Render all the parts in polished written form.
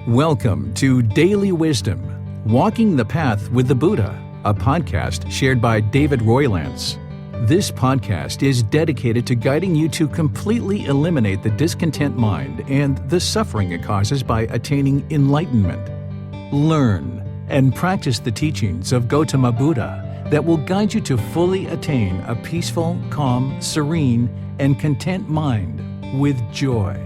Welcome to Daily Wisdom, Walking the Path with the Buddha, a podcast shared by David Roylance. This podcast is dedicated to guiding you to completely eliminate the discontent mind and the suffering it causes by attaining enlightenment. Learn and practice the teachings of Gotama Buddha that will guide you to fully attain a peaceful, calm, serene, and content mind with joy.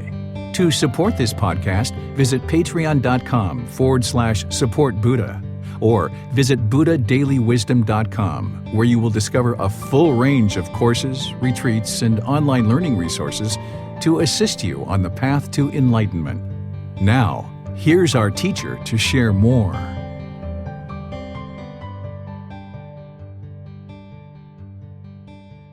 To support this podcast, visit patreon.com/support Buddha or visit buddhadailywisdom.com, where you will discover a full range of courses, retreats, and online learning resources to assist you on the path to enlightenment. Now, here's our teacher to share more.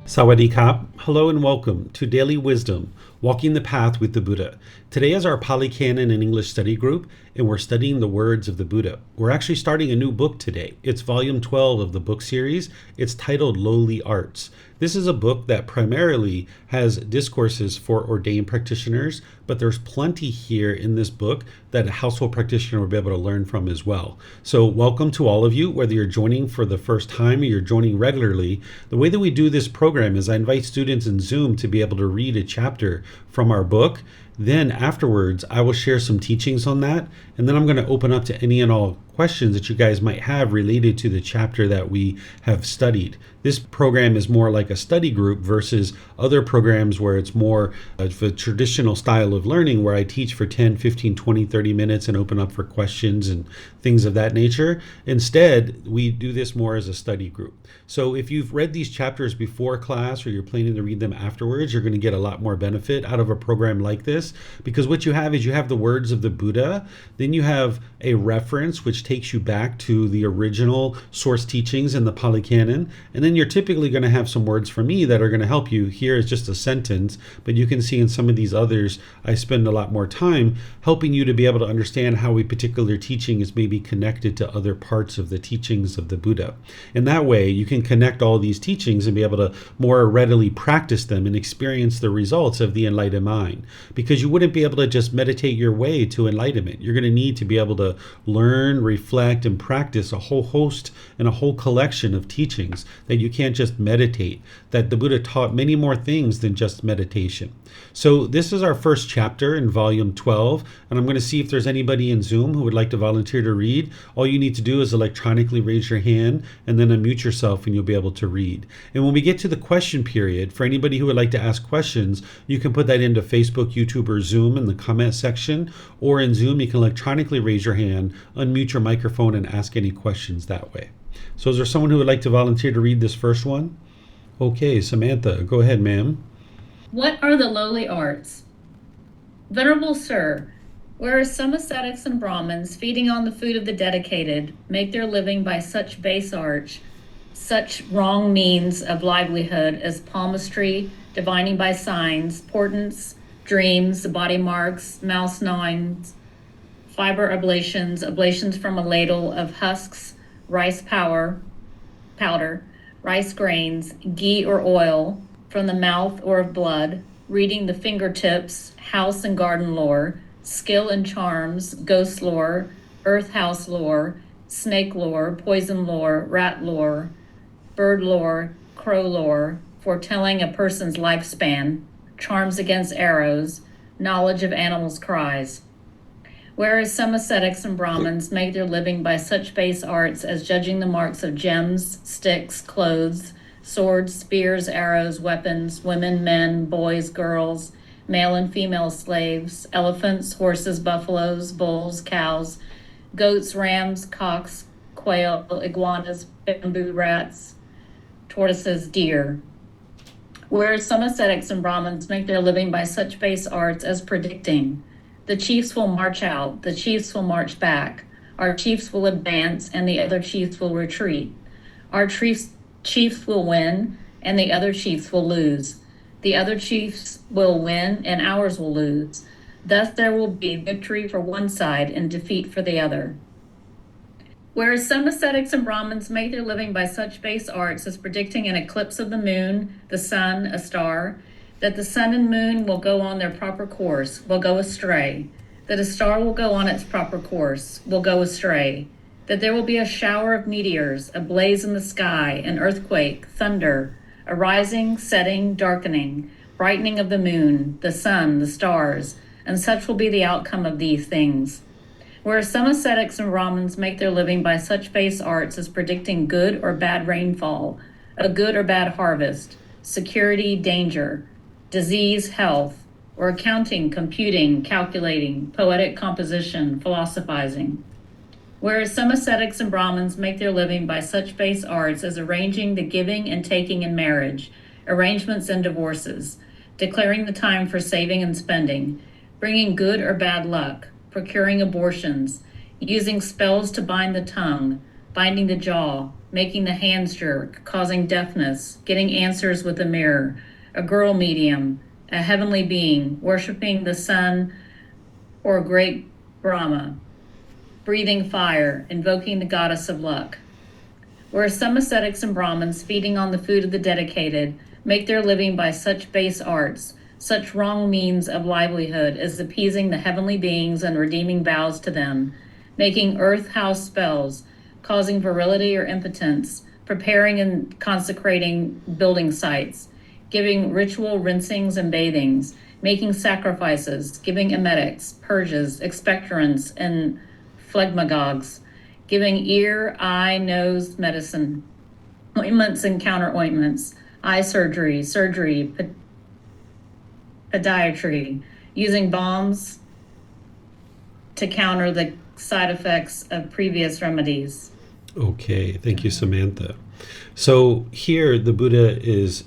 Sawadee Kap. Hello and welcome to Daily Wisdom, Walking the Path with the Buddha. Today is our Pali Canon and English study group, and we're studying the words of the Buddha. We're actually starting a new book today. It's volume 12 of the book series. It's titled Lowly Arts. This is a book that primarily has discourses for ordained practitioners, but there's plenty here in this book that a household practitioner will be able to learn from as well. So welcome to all of you, whether you're joining for the first time or you're joining regularly. The way that we do this program is I invite students in Zoom to be able to read a chapter from our book. Then afterwards, I will share some teachings on that, and then I'm going to open up to any and all questions that you guys might have related to the chapter that we have studied. This program is more like a study group versus other programs where it's more of a traditional style of learning where I teach for 10, 15, 20, 30 minutes and open up for questions and things of that nature. Instead, we do this more as a study group. So if you've read these chapters before class or you're planning to read them afterwards, you're going to get a lot more benefit out of a program like this, because what you have is you have the words of the Buddha, then you have a reference which takes you back to the original source teachings in the Pali Canon, and then you're typically going to have some words from me that are going to help you. Here is just a sentence, but you can see in some of these others, I spend a lot more time helping you to be able to understand how a particular teaching is maybe connected to other parts of the teachings of the Buddha. And that way, you can connect all these teachings and be able to more readily practice them and experience the results of the enlightened mind. Because you wouldn't be able to just meditate your way to enlightenment. You're going to need to be able to learn, reflect, and practice a whole host and a whole collection of teachings that you can't just meditate, that the Buddha taught many more things than just meditation. So this is our first chapter in volume 12, and I'm going to see if there's anybody in Zoom who would like to volunteer to read. All you need to do is electronically raise your hand and then unmute yourself and you'll be able to read. And when we get to the question period, for anybody who would like to ask questions, you can put that into Facebook, YouTube, or Zoom in the comment section, or in Zoom you can electronically raise your hand, unmute your microphone, and ask any questions that way. So is there someone who would like to volunteer to read this first one? Okay, Samantha, go ahead, ma'am. What are the lowly arts? Venerable Sir, whereas some ascetics and Brahmins, feeding on the food of the dedicated, make their living by such base arts, such wrong means of livelihood as palmistry, divining by signs, portents, dreams, body marks, mouse gnawings, fiber ablations from a ladle of husks, rice powder, rice grains, ghee or oil, from the mouth or of blood, reading the fingertips, house and garden lore, skill and charms, ghost lore, earth house lore, snake lore, poison lore, rat lore, bird lore, crow lore, foretelling a person's lifespan, charms against arrows, knowledge of animals' cries. Whereas some ascetics and Brahmins make their living by such base arts as judging the marks of gems, sticks, clothes, swords, spears, arrows, weapons, women, men, boys, girls, male and female slaves, elephants, horses, buffaloes, bulls, cows, goats, rams, cocks, quail, iguanas, bamboo rats, tortoises, deer. Whereas some ascetics and Brahmins make their living by such base arts as predicting, the chiefs will march out, the chiefs will march back, our chiefs will advance, and the other chiefs will retreat. Our chiefs will win, and the other chiefs will lose. The other chiefs will win, and ours will lose. Thus there will be victory for one side and defeat for the other. Whereas some ascetics and Brahmins make their living by such base arts as predicting an eclipse of the moon, the sun, a star, that the sun and moon will go on their proper course, will go astray. that a star will go on its proper course, will go astray, that there will be a shower of meteors, a blaze in the sky, an earthquake, thunder, a rising, setting, darkening, brightening of the moon, the sun, the stars, and such will be the outcome of these things. Whereas some ascetics and Brahmins make their living by such base arts as predicting good or bad rainfall, a good or bad harvest, security, danger, disease, health, or accounting, computing, calculating, poetic composition, philosophizing. Whereas some ascetics and Brahmins make their living by such base arts as arranging the giving and taking in marriage, arrangements and divorces, declaring the time for saving and spending, bringing good or bad luck, procuring abortions, using spells to bind the tongue, binding the jaw, making the hands jerk, causing deafness, getting answers with a mirror, a girl medium, a heavenly being, worshiping the sun or great Brahma, breathing fire, invoking the goddess of luck. Whereas some ascetics and Brahmins, feeding on the food of the dedicated, make their living by such base arts, such wrong means of livelihood as appeasing the heavenly beings and redeeming vows to them, making earth house spells, causing virility or impotence, preparing and consecrating building sites, giving ritual rinsings and bathings, making sacrifices, giving emetics, purges, expectorants, and phlegmagogues, giving ear, eye, nose medicine, ointments and counter ointments, eye surgery, podiatry, using balms to counter the side effects of previous remedies. Okay, thank you, Samantha. So here the Buddha is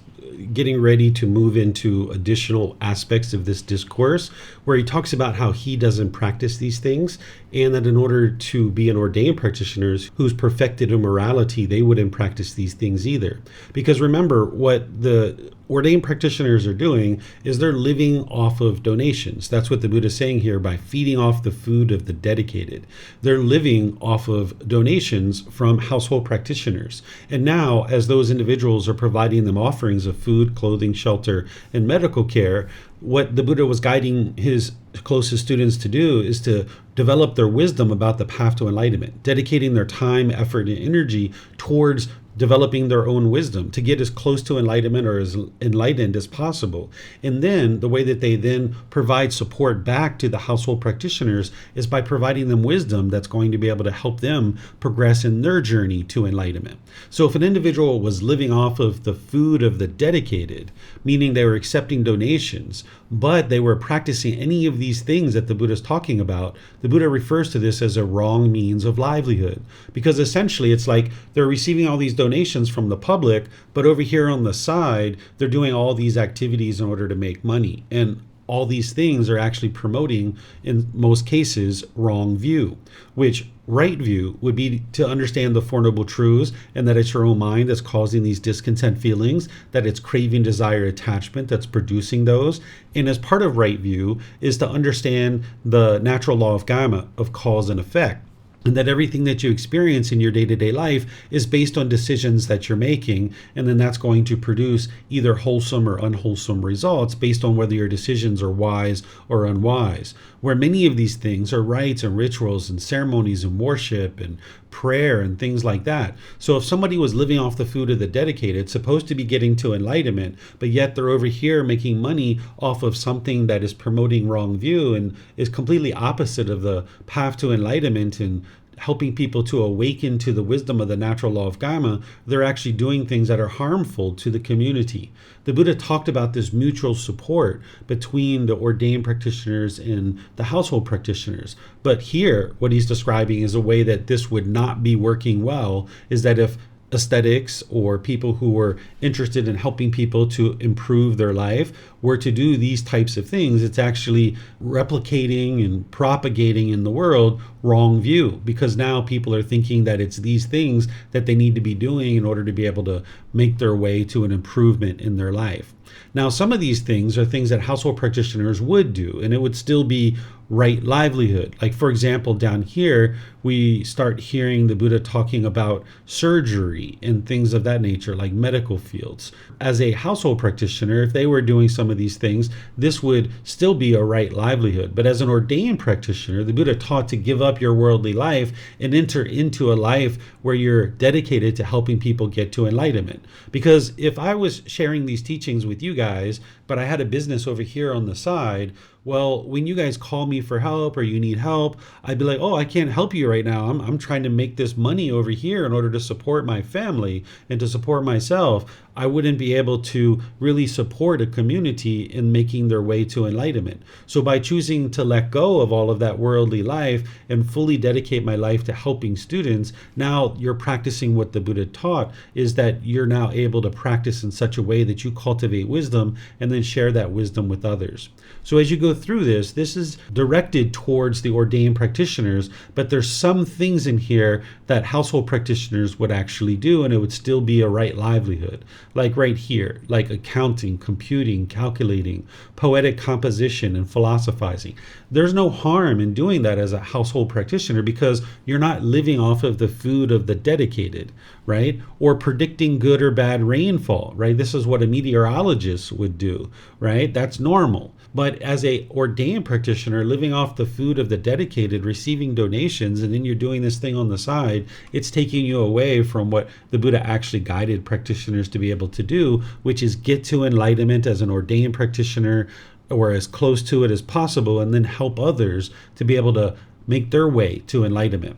getting ready to move into additional aspects of this discourse where he talks about how he doesn't practice these things, and that in order to be an ordained practitioner who's perfected in morality, they wouldn't practice these things either. Because remember, what the ordained practitioners are doing is they're living off of donations. That's what the Buddha is saying here by feeding off the food of the dedicated. They're living off of donations from household practitioners. And now, as those individuals are providing them offerings of food, clothing, shelter, and medical care, what the Buddha was guiding his closest students to do is to develop their wisdom about the path to enlightenment, dedicating their time, effort, and energy towards developing their own wisdom to get as close to enlightenment or as enlightened as possible. And then the way that they then provide support back to the household practitioners is by providing them wisdom that's going to be able to help them progress in their journey to enlightenment. So if an individual was living off of the food of the dedicated, meaning they were accepting donations, but they were practicing any of these things that the Buddha is talking about, the Buddha refers to this as a wrong means of livelihood. Because essentially it's like they're receiving all these donations from the public, but over here on the side, they're doing all these activities in order to make money. And all these things are actually promoting, in most cases, wrong view, which right view would be to understand the Four Noble Truths and that it's your own mind that's causing these discontent feelings, that it's craving, desire, attachment that's producing those. And as part of right view is to understand the natural law of dhamma, of cause and effect. And that everything that you experience in your day-to-day life is based on decisions that you're making, and then that's going to produce either wholesome or unwholesome results based on whether your decisions are wise or unwise. Where many of these things are rites and rituals and ceremonies and worship and prayer and things like that. So if somebody was living off the food of the dedicated, supposed to be getting to enlightenment, but yet they're over here making money off of something that is promoting wrong view and is completely opposite of the path to enlightenment and helping people to awaken to the wisdom of the natural law of dhamma, they're actually doing things that are harmful to the community. The Buddha talked about this mutual support between the ordained practitioners and the household practitioners. But here, what he's describing is a way that this would not be working well, is that if aesthetics or people who were interested in helping people to improve their life were to do these types of things, it's actually replicating and propagating in the world wrong view, because now people are thinking that it's these things that they need to be doing in order to be able to make their way to an improvement in their life. Now, some of these things are things that household practitioners would do, and it would still be right livelihood. Like, for example, down here, we start hearing the Buddha talking about surgery and things of that nature, like medical fields. As a household practitioner, if they were doing some of these things, this would still be a right livelihood. But as an ordained practitioner, the Buddha taught to give up your worldly life and enter into a life where you're dedicated to helping people get to enlightenment. Because if I was sharing these teachings with you guys, but I had a business over here on the side, well, when you guys call me for help or you need help, I'd be like, oh, I can't help you right now. I'm trying to make this money over here in order to support my family and to support myself. I wouldn't be able to really support a community in making their way to enlightenment. So by choosing to let go of all of that worldly life and fully dedicate my life to helping students, now you're practicing what the Buddha taught, is that you're now able to practice in such a way that you cultivate wisdom and then share that wisdom with others. So as you go through this is directed towards the ordained practitioners, but there's some things in here that household practitioners would actually do, and it would still be a right livelihood. Like right here, like accounting, computing, calculating, poetic composition, and philosophizing. There's no harm in doing that as a household practitioner because you're not living off of the food of the dedicated, right? Or predicting good or bad rainfall, right? This is what a meteorologist would do, right? That's normal. But as a ordained practitioner, living off the food of the dedicated, receiving donations, and then you're doing this thing on the side, it's taking you away from what the Buddha actually guided practitioners to be able to do, which is get to enlightenment as an ordained practitioner or as close to it as possible, and then help others to be able to make their way to enlightenment.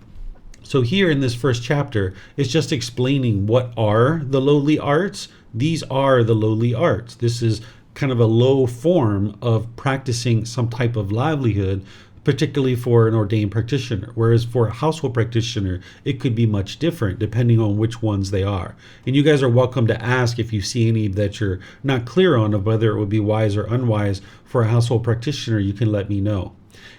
So here in this first chapter, it's just explaining what are the lowly arts. These are the lowly arts. This is kind of a low form of practicing some type of livelihood, particularly for an ordained practitioner. Whereas for a household practitioner, it could be much different depending on which ones they are. And you guys are welcome to ask if you see any that you're not clear on of whether it would be wise or unwise for a household practitioner. You can let me know.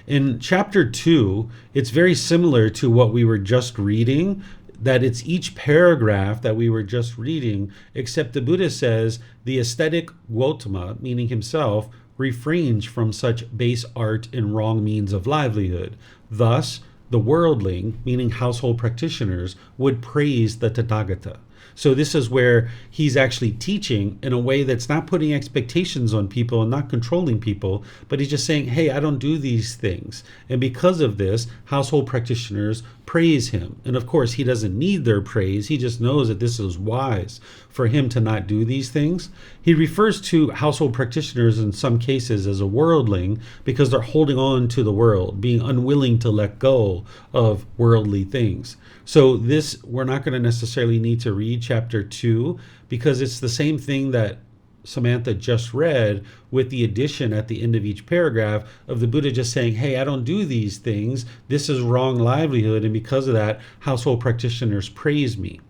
In chapter 2, it's very similar to what we were just reading, that it's each paragraph that we were just reading, except the Buddha says the aesthetic Gotama, meaning himself, refrains from such base art and wrong means of livelihood. Thus, the worldling, meaning household practitioners, would praise the Tathagata. So this is where he's actually teaching in a way that's not putting expectations on people and not controlling people, but he's just saying, hey, I don't do these things. And because of this, household practitioners praise him. And of course, he doesn't need their praise. He just knows that this is wise for him to not do these things. He refers to household practitioners in some cases as a worldling because they're holding on to the world, being unwilling to let go of worldly things. So this, we're not going to necessarily need to read chapter 2 because it's the same thing that Samantha just read, with the addition at the end of each paragraph of the Buddha just saying, hey, I don't do these things. This is wrong livelihood. And because of that, household practitioners praise me.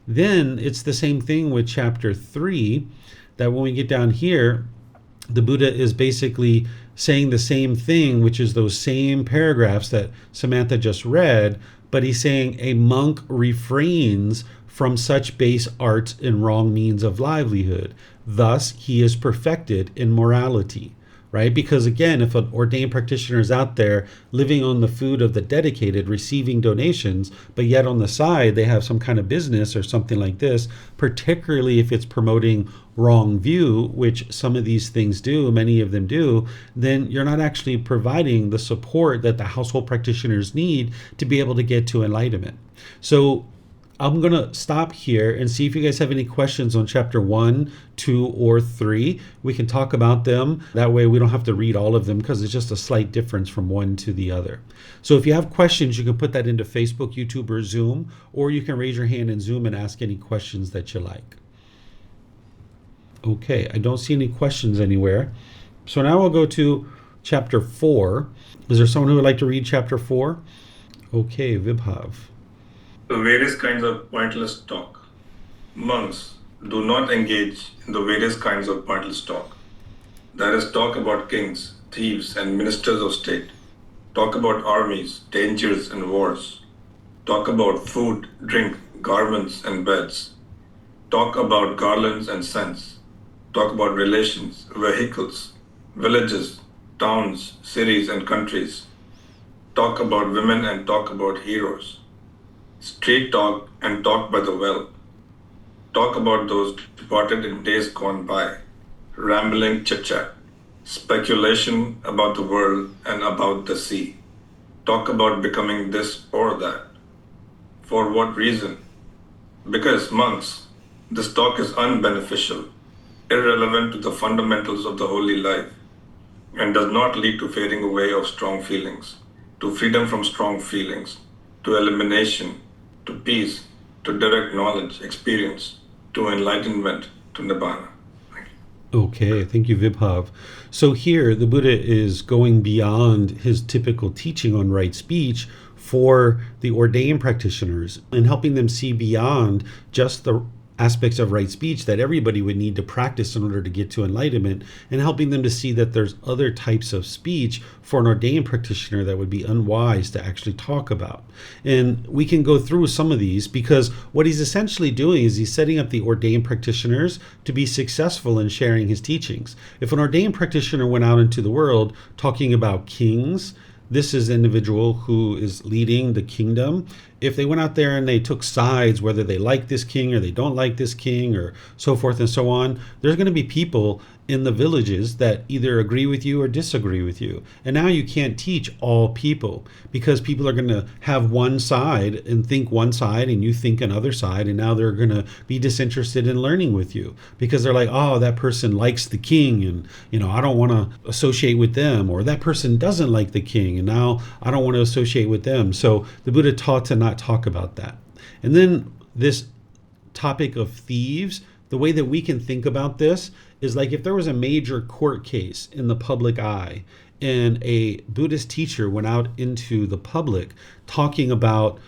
Then it's the same thing with chapter 3, that when we get down here, the Buddha is basically saying the same thing, which is those same paragraphs that Samantha just read, but he's saying a monk refrains from such base arts and wrong means of livelihood. Thus, he is perfected in morality, right? Because again, if an ordained practitioner is out there living on the food of the dedicated, receiving donations, but yet on the side, they have some kind of business or something like this, particularly if it's promoting wrong view, which some of these things do, many of them do, then you're not actually providing the support that the household practitioners need to be able to get to enlightenment. So I'm going to stop here and see if you guys have any questions on chapter 1, 2, or 3. We can talk about them. That way we don't have to read all of them because it's just a slight difference from one to the other. So if you have questions, you can put that into Facebook, YouTube, or Zoom, or you can raise your hand in Zoom and ask any questions that you like. Okay, I don't see any questions anywhere. So now we'll go to chapter 4. Is there someone who would like to read chapter 4? Okay, Vibhav. The various kinds of pointless talk. Monks, do not engage in the various kinds of pointless talk. That is, talk about kings, thieves, and ministers of state. Talk about armies, dangers, and wars. Talk about food, drink, garments, and beds. Talk about garlands and scents. talk about relations, vehicles, villages, towns, cities, and countries. Talk about women and talk about heroes. Street talk and talk by the well. Talk about those departed in days gone by. Rambling chit-chat. Speculation about the world and about the sea. Talk about becoming this or that. For what reason? Because, monks, this talk is unbeneficial, irrelevant to the fundamentals of the holy life, and does not lead to fading away of strong feelings, to freedom from strong feelings, to elimination, to peace, to direct knowledge, experience, to enlightenment, to nibbana. Okay, thank you, Vibhav. So here, the Buddha is going beyond his typical teaching on right speech for the ordained practitioners and helping them see beyond just the aspects of right speech that everybody would need to practice in order to get to enlightenment, and helping them to see that there's other types of speech for an ordained practitioner that would be unwise to actually talk about. And we can go through some of these, because what he's essentially doing is he's setting up the ordained practitioners to be successful in sharing his teachings. If an ordained practitioner went out into the world talking about kings, this is an individual who is leading the kingdom. If they went out there and they took sides, whether they like this king or they don't like this king or so forth and so on, there's going to be people in the villages that either agree with you or disagree with you. And now you can't teach all people, because people are going to have one side and think one side and you think another side, and now they're going to be disinterested in learning with you because they're like, oh, that person likes the king and I don't want to associate with them, or that person doesn't like the king and now I don't want to associate with them. So the Buddha taught to not talk about that. And then this topic of thieves, the way that we can think about this is like if there was a major court case in the public eye and a Buddhist teacher went out into the public talking about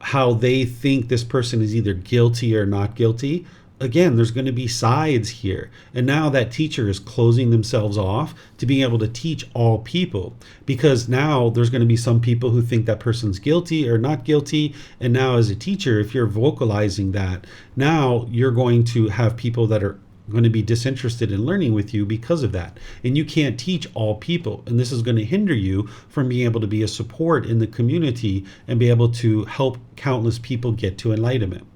how they think this person is either guilty or not guilty. Again, there's going to be sides here. And now that teacher is closing themselves off to being able to teach all people, because now there's going to be some people who think that person's guilty or not guilty. And now as a teacher, if you're vocalizing that, now you're going to have people that are going to be disinterested in learning with you because of that. And you can't teach all people. And this is going to hinder you from being able to be a support in the community and be able to help countless people get to enlightenment.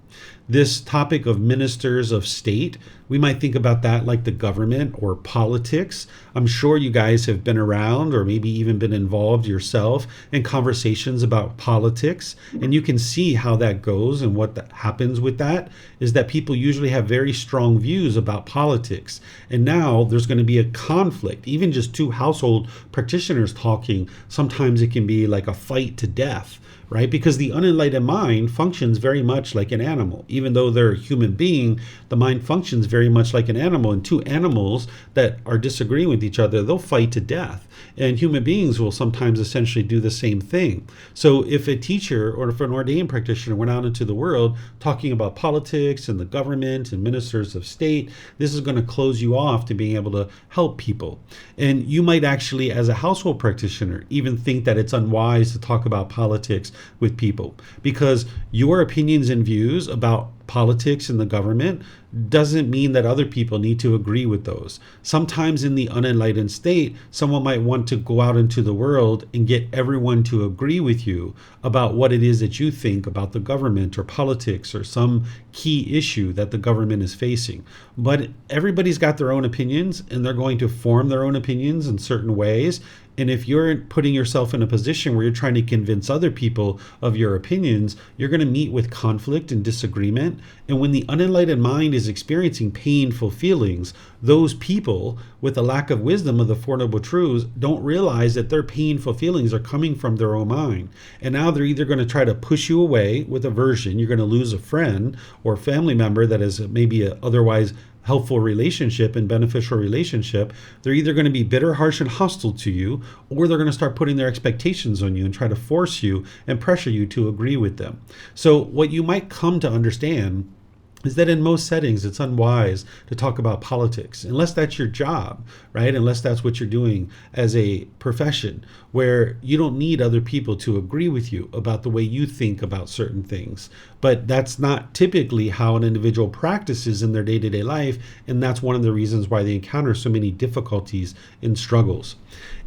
This topic of ministers of state, we might think about that like the government or politics. I'm sure you guys have been around or maybe even been involved yourself in conversations about politics, and you can see how that goes. And what happens with that is that people usually have very strong views about politics. And now there's going to be a conflict. Even just two household practitioners talking, sometimes it can be like a fight to death. Right? Because the unenlightened mind functions very much like an animal. Even though they're a human being, the mind functions very much like an animal. And two animals that are disagreeing with each other, they'll fight to death. And human beings will sometimes essentially do the same thing. So if a teacher or if an ordained practitioner went out into the world talking about politics and the government and ministers of state, this is going to close you off to being able to help people. And you might actually, as a household practitioner, even think that it's unwise to talk about politics with people, because your opinions and views about politics and the government doesn't mean that other people need to agree with those. Sometimes in the unenlightened state, someone might want to go out into the world and get everyone to agree with you about what it is that you think about the government or politics or some key issue that the government is facing. But everybody's got their own opinions, and they're going to form their own opinions in certain ways. And if you're putting yourself in a position where you're trying to convince other people of your opinions, you're going to meet with conflict and disagreement. And when the unenlightened mind is experiencing painful feelings, those people with a lack of wisdom of the Four Noble Truths don't realize that their painful feelings are coming from their own mind. And now they're either going to try to push you away with aversion. You're going to lose a friend or family member that is maybe a otherwise helpful relationship and beneficial relationship. They're either going to be bitter, harsh, and hostile to you, or they're going to start putting their expectations on you and try to force you and pressure you to agree with them. So what you might come to understand is that in most settings, it's unwise to talk about politics, unless that's your job, right? Unless that's what you're doing as a profession, where you don't need other people to agree with you about the way you think about certain things. But that's not typically how an individual practices in their day-to-day life, and that's one of the reasons why they encounter so many difficulties and struggles.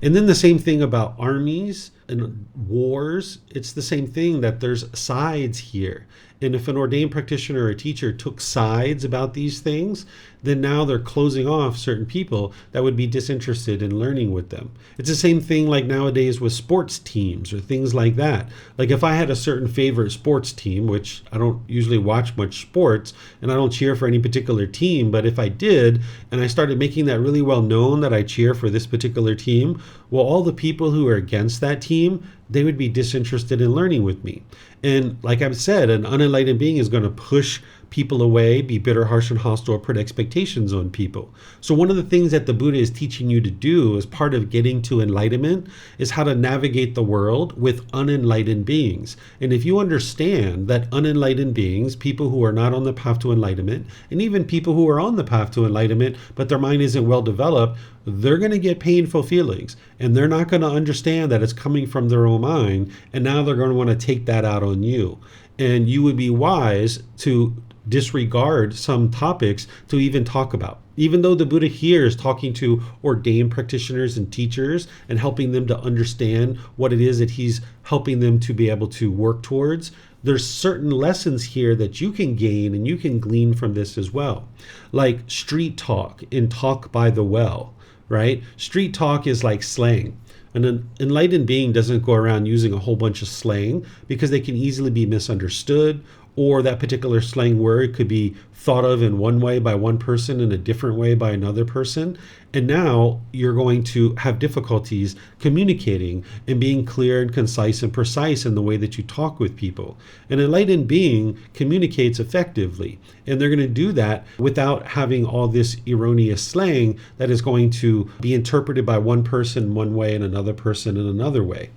And then the same thing about armies and wars. It's the same thing, that there's sides here. And if an ordained practitioner or a teacher took sides about these things, then now they're closing off certain people that would be disinterested in learning with them. It's the same thing like nowadays with sports teams or things like that. Like if I had a certain favorite sports team, which I don't usually watch much sports and I don't cheer for any particular team, but if I did and I started making that really well known that I cheer for this particular team, well, all the people who are against that team, they would be disinterested in learning with me. And like I've said, an unenlightened being is going to push people away, be bitter, harsh, and hostile, put expectations on people. So one of the things that the Buddha is teaching you to do as part of getting to enlightenment is how to navigate the world with unenlightened beings. And if you understand that unenlightened beings, people who are not on the path to enlightenment, and even people who are on the path to enlightenment, but their mind isn't well developed, they're going to get painful feelings, and they're not going to understand that it's coming from their own mind, and now they're going to want to take that out on you. And you would be wise to disregard some topics to even talk about. Even though the Buddha here is talking to ordained practitioners and teachers and helping them to understand what it is that he's helping them to be able to work towards, there's certain lessons here that you can gain and you can glean from this as well. Like street talk and talk by the well, right? Street talk is like slang. An enlightened being doesn't go around using a whole bunch of slang because they can easily be misunderstood, or that particular slang word could be thought of in one way by one person and a different way by another person. And now you're going to have difficulties communicating and being clear and concise and precise in the way that you talk with people. An enlightened being communicates effectively, and they're going to do that without having all this erroneous slang that is going to be interpreted by one person one way and another person in another way.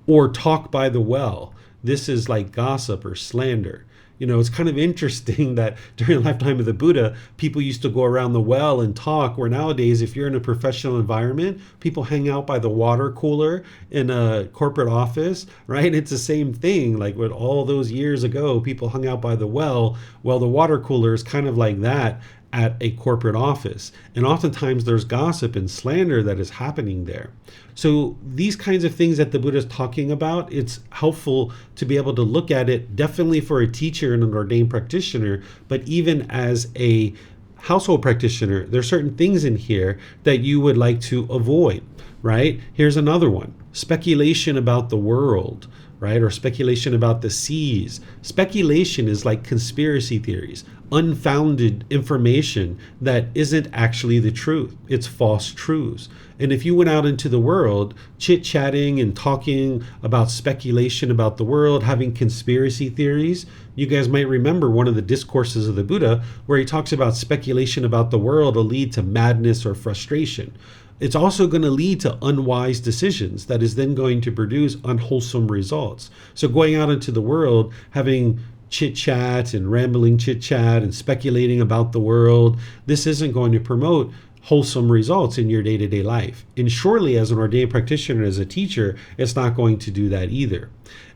Or talk by the well. This is like gossip or slander. You know, it's kind of interesting that during the lifetime of the Buddha, people used to go around the well and talk, where nowadays, if you're in a professional environment, people hang out by the water cooler in a corporate office, right? It's the same thing. Like with all those years ago, people hung out by the well. Well, the water cooler is kind of like that at a corporate office. And oftentimes there's gossip and slander that is happening there. So these kinds of things that the Buddha is talking about, it's helpful to be able to look at it, definitely for a teacher and an ordained practitioner, but even as a household practitioner, there are certain things in here that you would like to avoid, right? Here's another one: speculation about the world, right? Or speculation about the seas. Speculation is like conspiracy theories, unfounded information that isn't actually the truth. It's false truths. And if you went out into the world chit-chatting and talking about speculation about the world, having conspiracy theories, you guys might remember one of the discourses of the Buddha where he talks about speculation about the world will lead to madness or frustration. It's also going to lead to unwise decisions that is then going to produce unwholesome results. So going out into the world, having chit-chat and rambling chit-chat and speculating about the world, this isn't going to promote wholesome results in your day-to-day life. And surely as an ordained practitioner, as a teacher, it's not going to do that either.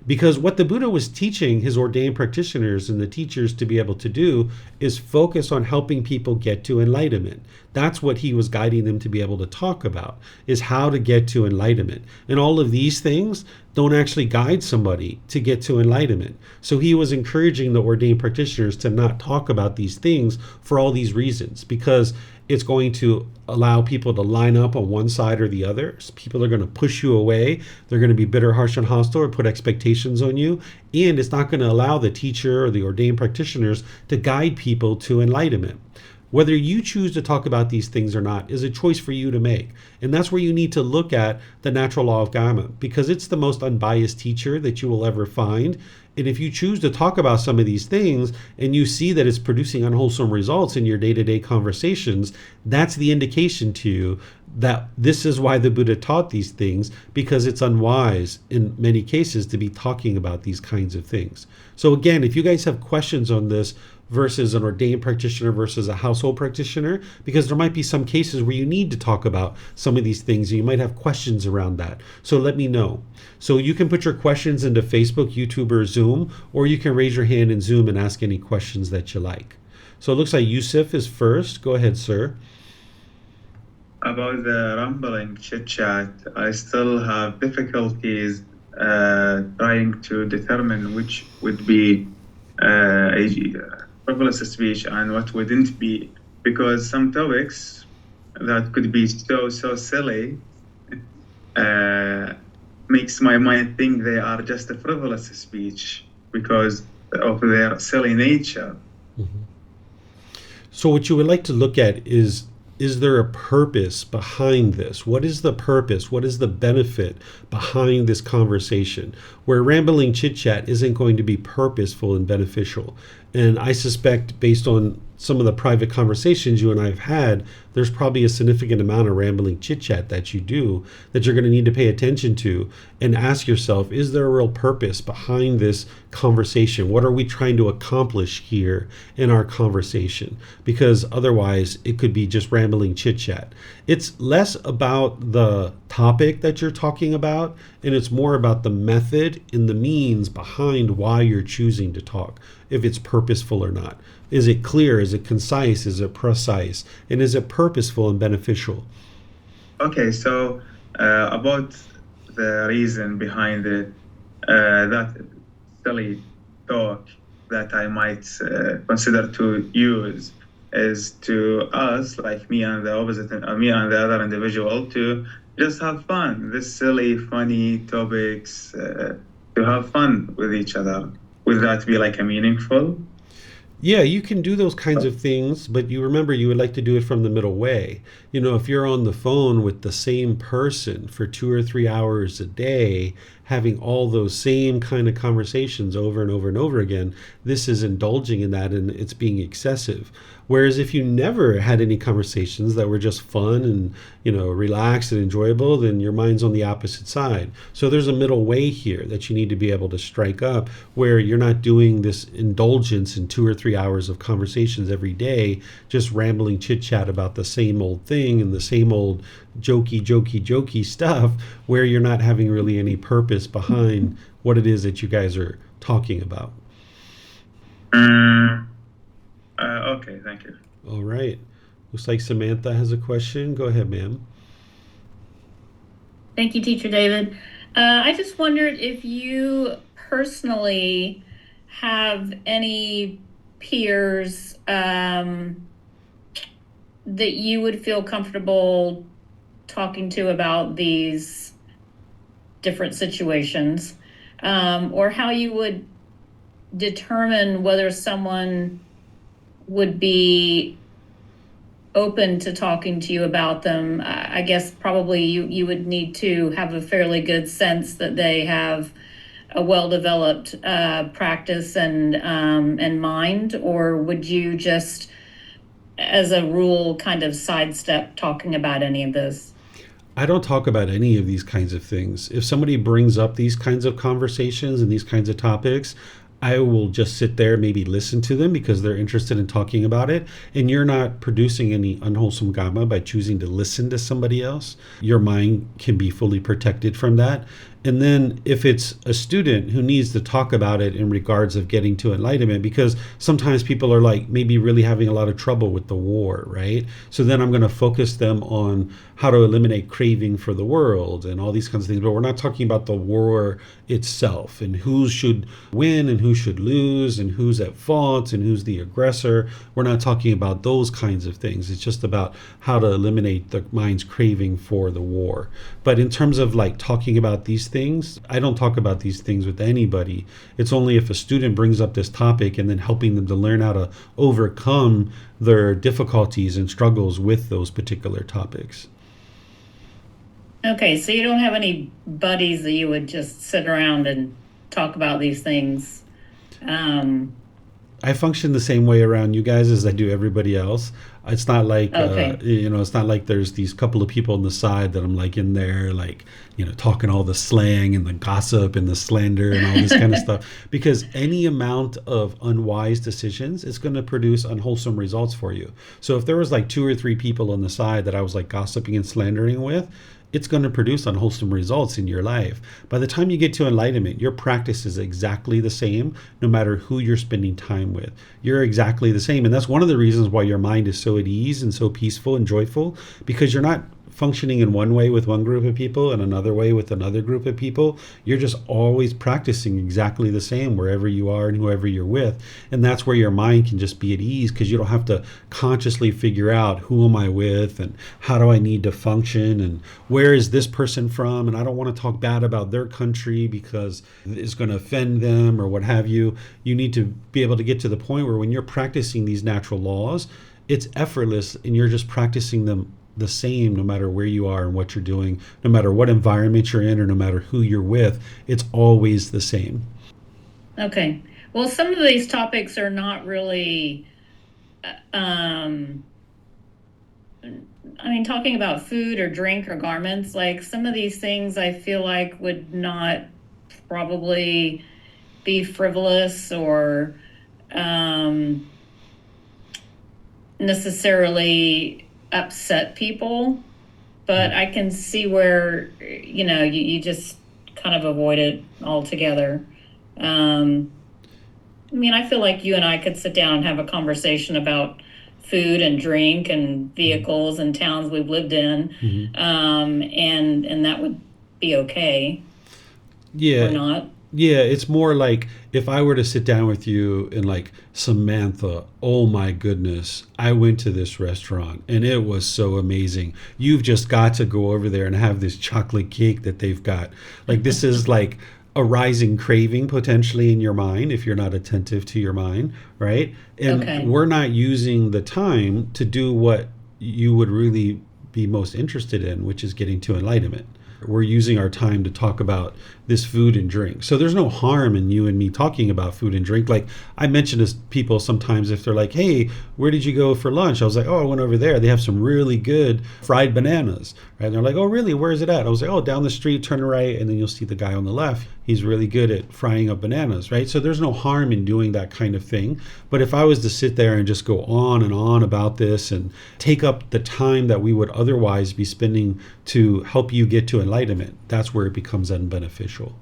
Because what the Buddha was teaching his ordained practitioners and the teachers to be able to do is focus on helping people get to enlightenment. That's what he was guiding them to be able to talk about, is how to get to enlightenment. And all of these things don't actually guide somebody to get to enlightenment. So he was encouraging the ordained practitioners to not talk about these things for all these reasons, because it's going to allow people to line up on one side or the other. So people are going to push you away. They're going to be bitter, harsh, and hostile, or put expectations on you. And it's not going to allow the teacher or the ordained practitioners to guide people to enlightenment. Whether you choose to talk about these things or not is a choice for you to make. And that's where you need to look at the natural law of dhamma, because it's the most unbiased teacher that you will ever find. And if you choose to talk about some of these things and you see that it's producing unwholesome results in your day-to-day conversations, that's the indication to you that this is why the Buddha taught these things, because it's unwise in many cases to be talking about these kinds of things. So again, if you guys have questions on this versus an ordained practitioner versus a household practitioner, because there might be some cases where you need to talk about some of these things and you might have questions around that. So let me know. So you can put your questions into Facebook, YouTube, or Zoom, or you can raise your hand in Zoom and ask any questions that you like. So it looks like Yusuf is first. Go ahead, sir. About the rambling chit chat, I still have difficulties trying to determine which would be a frivolous speech and what wouldn't be, because some topics that could be so silly makes my mind think they are just a frivolous speech because of their silly nature. Mm-hmm. So what you would like to look at is there a purpose behind this? What is the purpose? What is the benefit behind this conversation? Where rambling chit-chat isn't going to be purposeful and beneficial. And I suspect, based on some of the private conversations you and I have had, there's probably a significant amount of rambling chit-chat that you do that you're going to need to pay attention to and ask yourself, is there a real purpose behind this conversation? What are we trying to accomplish here in our conversation? Because otherwise it could be just rambling chit-chat. It's less about the topic that you're talking about, and it's more about the method and the means behind why you're choosing to talk, if it's purposeful or not. Is it clear? Is it concise? Is it precise? And is it purposeful and beneficial? Okay, so about the reason behind it, that silly talk that I might consider to use is to us, like me and the other individual, to just have fun. This silly, funny topics, to have fun with each other. Would that be like a meaningful? Yeah, you can do those kinds of things, but you remember you would like to do it from the middle way. You know, if you're on the phone with the same person for 2 or 3 hours a day, having all those same kind of conversations over and over and over again, this is indulging in that and it's being excessive. Whereas if you never had any conversations that were just fun and, you know, relaxed and enjoyable, then your mind's on the opposite side. So there's a middle way here that you need to be able to strike up, where you're not doing this indulgence in 2 or 3 hours of conversations every day, just rambling chit chat about the same old thing and the same old jokey stuff, where you're not having really any purpose behind what it is that you guys are talking about. Okay, thank you. All right. Looks like Samantha has a question. Go ahead, ma'am. Thank you, Teacher David. I just wondered if you personally have any peers that you would feel comfortable talking to about these different situations, or how you would determine whether someone would be open to talking to you about them. I guess probably you would need to have a fairly good sense that they have a well-developed practice and mind, or would you just, as a rule, kind of sidestep talking about any of this? I don't talk about any of these kinds of things. If somebody brings up these kinds of conversations and these kinds of topics, I will just sit there, maybe listen to them because they're interested in talking about it. And you're not producing any unwholesome karma by choosing to listen to somebody else. Your mind can be fully protected from that. And then if it's a student who needs to talk about it in regards of getting to enlightenment, because sometimes people are like maybe really having a lot of trouble with the war, right? So then I'm going to focus them on how to eliminate craving for the world and all these kinds of things. But we're not talking about the war itself and who should win and who should lose and who's at fault and who's the aggressor. We're not talking about those kinds of things. It's just about how to eliminate the mind's craving for the war. But in terms of like talking about these things, I don't talk about these things with anybody. It's only if a student brings up this topic and then helping them to learn how to overcome their difficulties and struggles with those particular topics. Okay, so you don't have any buddies that you would just sit around and talk about these things? I function the same way around you guys as I do everybody else. It's not like Okay. it's not like there's these couple of people on the side that I'm like in there, like, talking all the slang and the gossip and the slander and all this kind of stuff. Because any amount of unwise decisions is going to produce unwholesome results for you. So if there was like 2 or 3 people on the side that I was like gossiping and slandering with, it's going to produce unwholesome results in your life. By the time you get to enlightenment, your practice is exactly the same, no matter who you're spending time with. You're exactly the same. And that's one of the reasons why your mind is so at ease and so peaceful and joyful, because you're not functioning in one way with one group of people and another way with another group of people. You're just always practicing exactly the same wherever you are and whoever you're with. And that's where your mind can just be at ease, because you don't have to consciously figure out who am I with and how do I need to function and where is this person from, and I don't want to talk bad about their country because it's going to offend them or what have you. You need to be able to get to the point where when you're practicing these natural laws, it's effortless and you're just practicing them the same no matter where you are and what you're doing, no matter what environment you're in or no matter who you're with. It's always the same. Okay. Well, some of these topics are not really, talking about food or drink or garments, like some of these things I feel like would not probably be frivolous or necessarily upset people, but I can see where you just kind of avoid it altogether. I feel like you and I could sit down and have a conversation about food and drink and vehicles and towns we've lived in, and that would be okay. Yeah. Or not. Yeah, it's more like if I were to sit down with you and like, Samantha, oh my goodness, I went to this restaurant and it was so amazing. You've just got to go over there and have this chocolate cake that they've got. Like, this is like a rising craving potentially in your mind if you're not attentive to your mind, right? And Okay. we're not using the time to do what you would really be most interested in, which is getting to enlightenment. We're using our time to talk about this food and drink. So there's no harm in you and me talking about food and drink. Like I mention to people sometimes if they're like, hey, where did you go for lunch? I was like, oh, I went over there. They have some really good fried bananas. Right? And they're like, oh, really? Where is it at? I was like, oh, down the street, turn right, and then you'll see the guy on the left. He's really good at frying up bananas, right? So there's no harm in doing that kind of thing. But if I was to sit there and just go on and on about this and take up the time that we would otherwise be spending to help you get to enlightenment, that's where it becomes unbeneficial.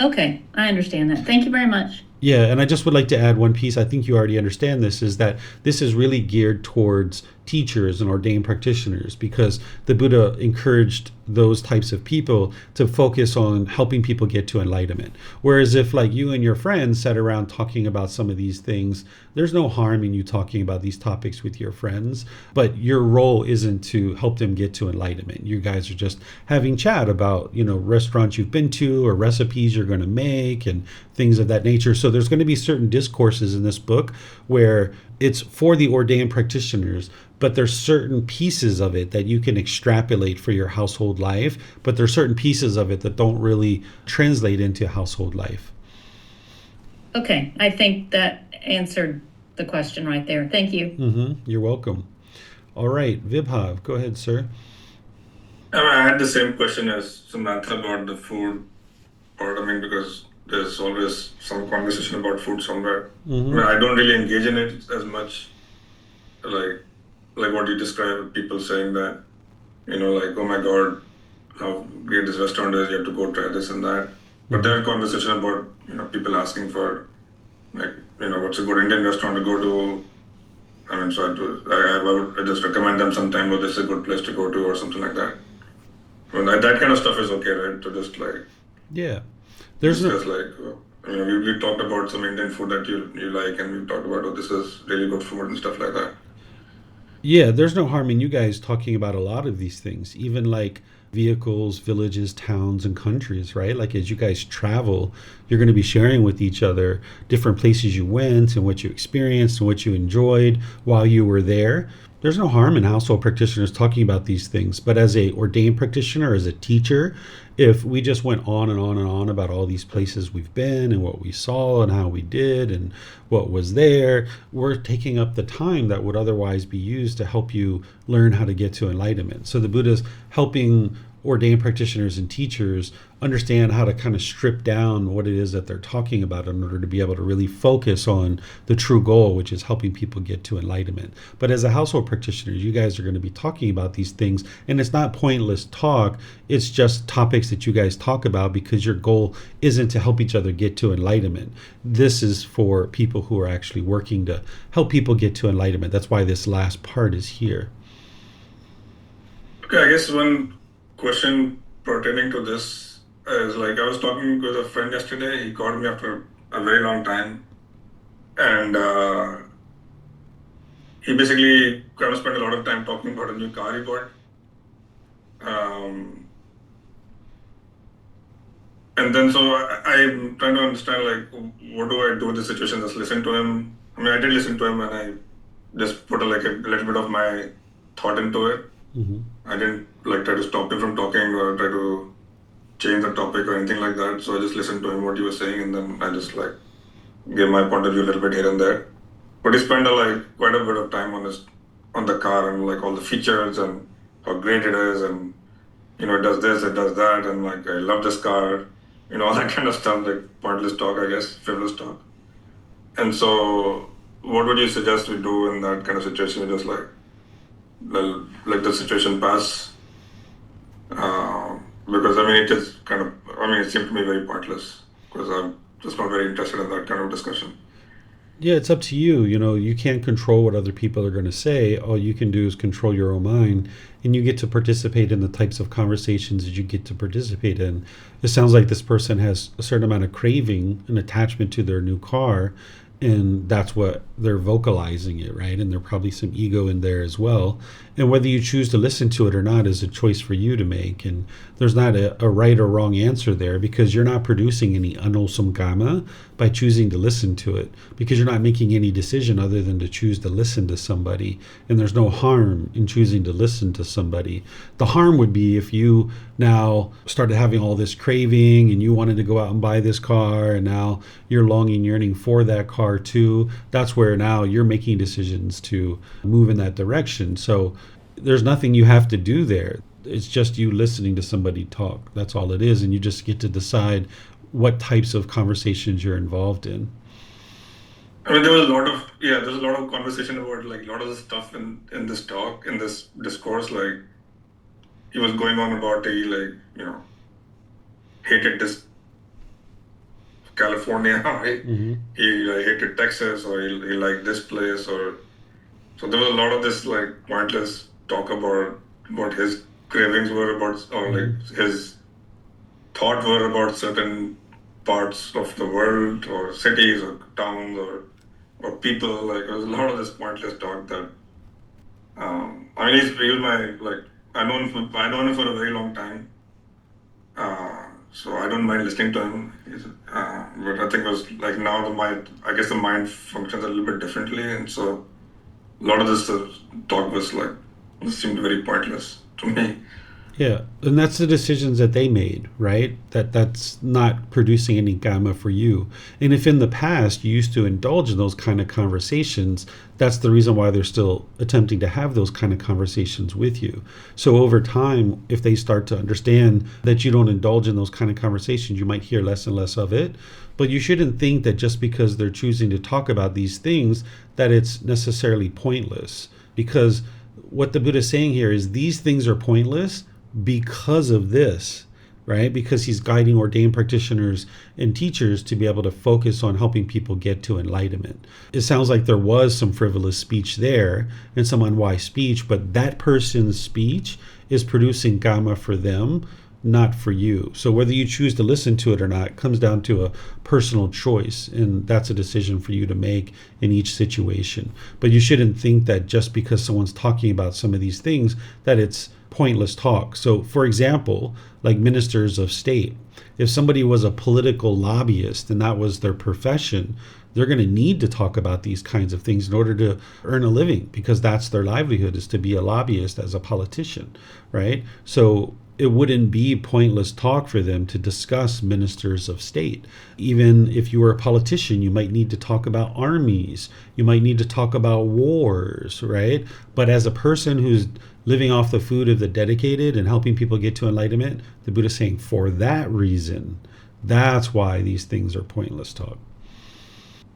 Okay, I understand that. Thank you very much. Yeah, and I just would like to add one piece. I think you already understand this, is that this is really geared towards teachers and ordained practitioners, because the Buddha encouraged those types of people to focus on helping people get to enlightenment. Whereas if like you and your friends sat around talking about some of these things, there's no harm in you talking about these topics with your friends, but your role isn't to help them get to enlightenment. You guys are just having chat about, restaurants you've been to or recipes you're going to make and things of that nature. So there's going to be certain discourses in this book where it's for the ordained practitioners, but there's certain pieces of it that you can extrapolate for your household life, but there's certain pieces of it that don't really translate into household life. Okay, I think that answered the question right there. Thank you. You're welcome. All right, Vibhav, go ahead, sir. I had the same question as Samantha about the food part. Because there's always some conversation about food somewhere. I don't really engage in it as much, like what you described, people saying that, like, oh my God, how great this restaurant is, you have to go try this and that. But there are conversation about, people asking for, like, what's a good Indian restaurant to go to. I would just recommend them sometime, or this is a good place to go to or something like that. That kind of stuff is okay, right? To just like... Yeah. There's just we talked about some Indian food that you like, and we talked about, this is really good food and stuff like that. Yeah, there's no harm in you guys talking about a lot of these things, even like vehicles, villages, towns, and countries, right? Like as you guys travel, you're going to be sharing with each other different places you went and what you experienced and what you enjoyed while you were there. There's no harm in household practitioners talking about these things, but as a ordained practitioner, as a teacher, if we just went on and on and on about all these places we've been and what we saw and how we did and what was there, we're taking up the time that would otherwise be used to help you learn how to get to enlightenment. So the Buddha's helping ordained practitioners and teachers understand how to kind of strip down what it is that they're talking about in order to be able to really focus on the true goal, which is helping people get to enlightenment. But as a household practitioner, you guys are going to be talking about these things, and it's not pointless talk. It's just topics that you guys talk about because your goal isn't to help each other get to enlightenment. This is for people who are actually working to help people get to enlightenment. That's why this last part is here. Okay, I guess one question pertaining to this is, like, I was talking with a friend yesterday. He called me after a very long time, and he basically kind of spent a lot of time talking about a new car he bought. And then so I'm trying to understand, like, what do I do with the situation? Just listen to him. I mean, I did listen to him, and I just put a little bit of my thought into it. Mm-hmm. I didn't like try to stop him from talking or try to change the topic or anything like that. So I just listened to him, what he was saying, and then I just like gave my point of view a little bit here and there. But he spent quite a bit of time on the car and like all the features and how great it is, and it does this, it does that, and like I love this car, all that kind of stuff, like pointless talk, I guess, frivolous talk. And so, what would you suggest we do in that kind of situation? We just let the situation pass, because it is it seemed to me very pointless because I'm just not very interested in that kind of discussion. Yeah, it's up to you. You can't control what other people are going to say. All you can do is control your own mind, and you get to participate in the types of conversations that you get to participate in. It sounds like this person has a certain amount of craving, an attachment to their new car, and that's what they're vocalizing it, right? And there's probably some ego in there as well. And whether you choose to listen to it or not is a choice for you to make. And there's not a right or wrong answer there, because you're not producing any unwholesome karma by choosing to listen to it, because you're not making any decision other than to choose to listen to somebody. And there's no harm in choosing to listen to somebody. The harm would be if you now started having all this craving and you wanted to go out and buy this car, and now you're longing, yearning for that car too. That's where now you're making decisions to move in that direction. So there's nothing you have to do there. It's just you listening to somebody talk. That's all it is. And you just get to decide what types of conversations you're involved in. There was there's a lot of conversation about like a lot of the stuff in this talk, in this discourse. Like he was going on about hated this California, right? Mm-hmm. He hated Texas, or he liked this place, or so there was a lot of this like pointless talk about what his cravings were about, or like his thought were about certain parts of the world or cities or towns or people. Like there was a lot of this pointless talk that he was my I know him for a very long time, so I don't mind listening to him. But I think it was like now the mind functions a little bit differently, and so a lot of this talk seemed very pointless to me. Yeah, and that's the decisions that they made, right? That's not producing any karma for you. And if in the past you used to indulge in those kind of conversations, that's the reason why they're still attempting to have those kind of conversations with you. So over time, if they start to understand that you don't indulge in those kind of conversations, you might hear less and less of it. But you shouldn't think that just because they're choosing to talk about these things, that it's necessarily pointless. Because what the Buddha is saying here is these things are pointless because of this, right? Because he's guiding ordained practitioners and teachers to be able to focus on helping people get to enlightenment. It sounds like there was some frivolous speech there and some unwise speech, but that person's speech is producing karma for them not for you. So whether you choose to listen to it or not comes down to a personal choice, and that's a decision for you to make in each situation. But you shouldn't think that just because someone's talking about some of these things that it's pointless talk. So for example, like ministers of state, if somebody was a political lobbyist and that was their profession, they're going to need to talk about these kinds of things in order to earn a living, because that's their livelihood, is to be a lobbyist as a politician, right? So it wouldn't be pointless talk for them to discuss ministers of state. Even if you were a politician, you might need to talk about armies, you might need to talk about wars, right? But as a person who's living off the food of the dedicated and helping people get to enlightenment, the Buddha is saying for that reason, that's why these things are pointless talk.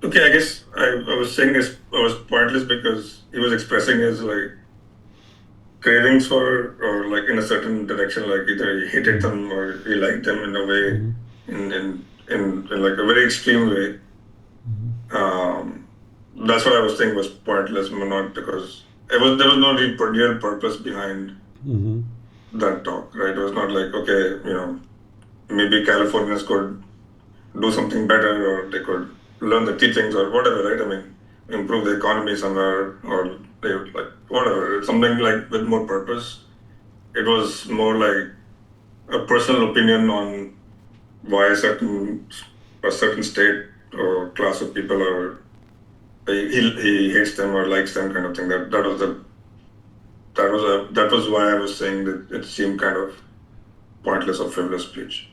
Okay, I guess I was saying this was pointless because he was expressing his like cravings for, or like in a certain direction, like either he hated them or he liked them in a way, in like a very extreme way. That's what I was saying was pointless, but not because there was no real purpose behind that talk, right? It was not like, okay, maybe Californians could do something better, or they could learn the teachings or whatever, right? I mean, improve the economy somewhere, or they would like whatever, something like with more purpose. It was more like a personal opinion on why a certain state or class of people are he hates them or likes them, kind of thing. That was why I was saying that it seemed kind of pointless or frivolous speech.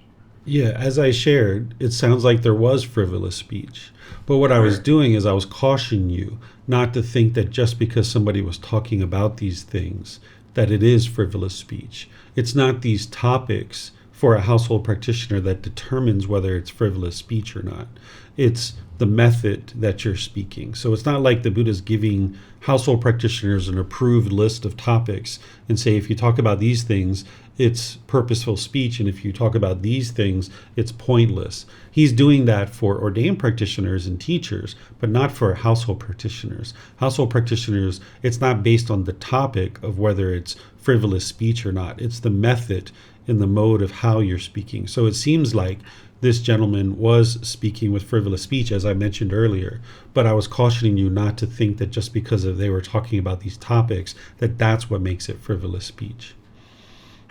Yeah, as I shared, it sounds like there was frivolous speech. But what I was doing is I was cautioning you not to think that just because somebody was talking about these things, that it is frivolous speech. It's not these topics for a household practitioner that determines whether it's frivolous speech or not. It's the method that you're speaking. So it's not like the Buddha's giving household practitioners an approved list of topics and say, if you talk about these things, it's purposeful speech, and if you talk about these things, it's pointless. He's doing that for ordained practitioners and teachers, but not for household practitioners. Household practitioners, it's not based on the topic of whether it's frivolous speech or not. It's the method and the mode of how you're speaking. So it seems like this gentleman was speaking with frivolous speech, as I mentioned earlier, but I was cautioning you not to think that just because they were talking about these topics, that that's what makes it frivolous speech.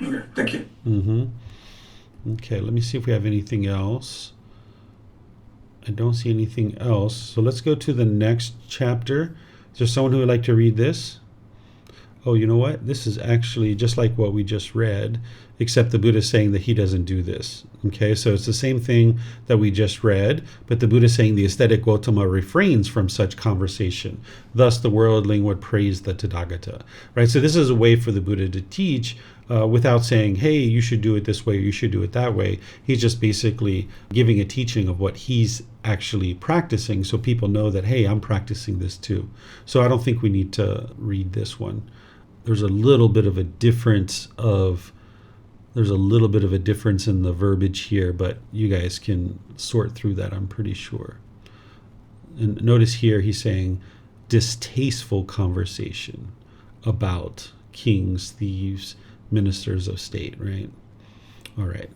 Okay, thank you. Okay, let me see if we have anything else. I don't see anything else. So let's go to the next chapter. Is there someone who would like to read this? Oh, you know what? This is actually just like what we just read, except the Buddha is saying that he doesn't do this. Okay, so it's the same thing that we just read, but the Buddha is saying the aesthetic Gotama refrains from such conversation. Thus, the worldling would praise the Tathagata. Right? So this is a way for the Buddha to teach without saying, hey, you should do it this way, or you should do it that way. He's just basically giving a teaching of what he's actually practicing, so people know that, hey, I'm practicing this too. So I don't think we need to read this one. There's a little bit of a difference in the verbiage here, but you guys can sort through that, I'm pretty sure. And notice here he's saying distasteful conversation about kings, thieves, ministers of state, right? All right.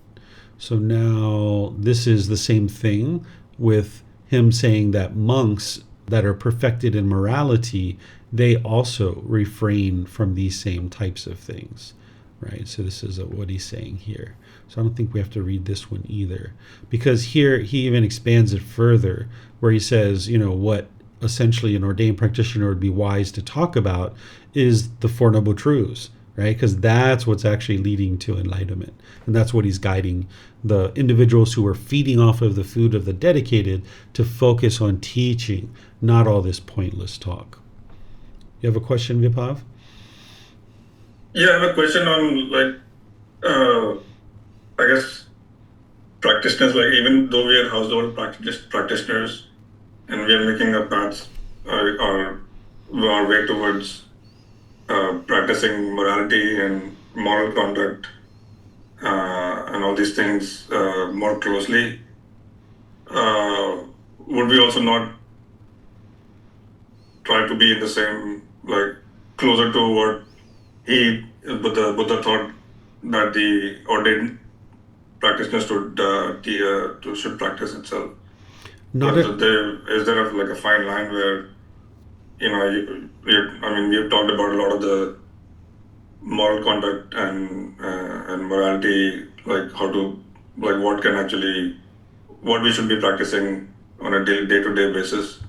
So now this is the same thing with him saying that monks that are perfected in morality, they also refrain from these same types of things, right? So this is what he's saying here. So I don't think we have to read this one either, because here he even expands it further, where he says, what essentially an ordained practitioner would be wise to talk about is the Four Noble Truths, right? Because that's what's actually leading to enlightenment. And that's what he's guiding the individuals who are feeding off of the food of the dedicated to focus on teaching, not all this pointless talk. You have a question, Vipav? Yeah, I have a question on I guess practitioners, like even though we are household practitioners and we are making a path or our way towards practicing morality and moral conduct and all these things more closely, would we also not try to be in the same, like closer to what Buddha thought that the ordained practitioners should practice itself? Not Is at, there like a fine line where we've talked about a lot of the moral conduct and morality, like how to like what we should be practicing on a day-to-day basis.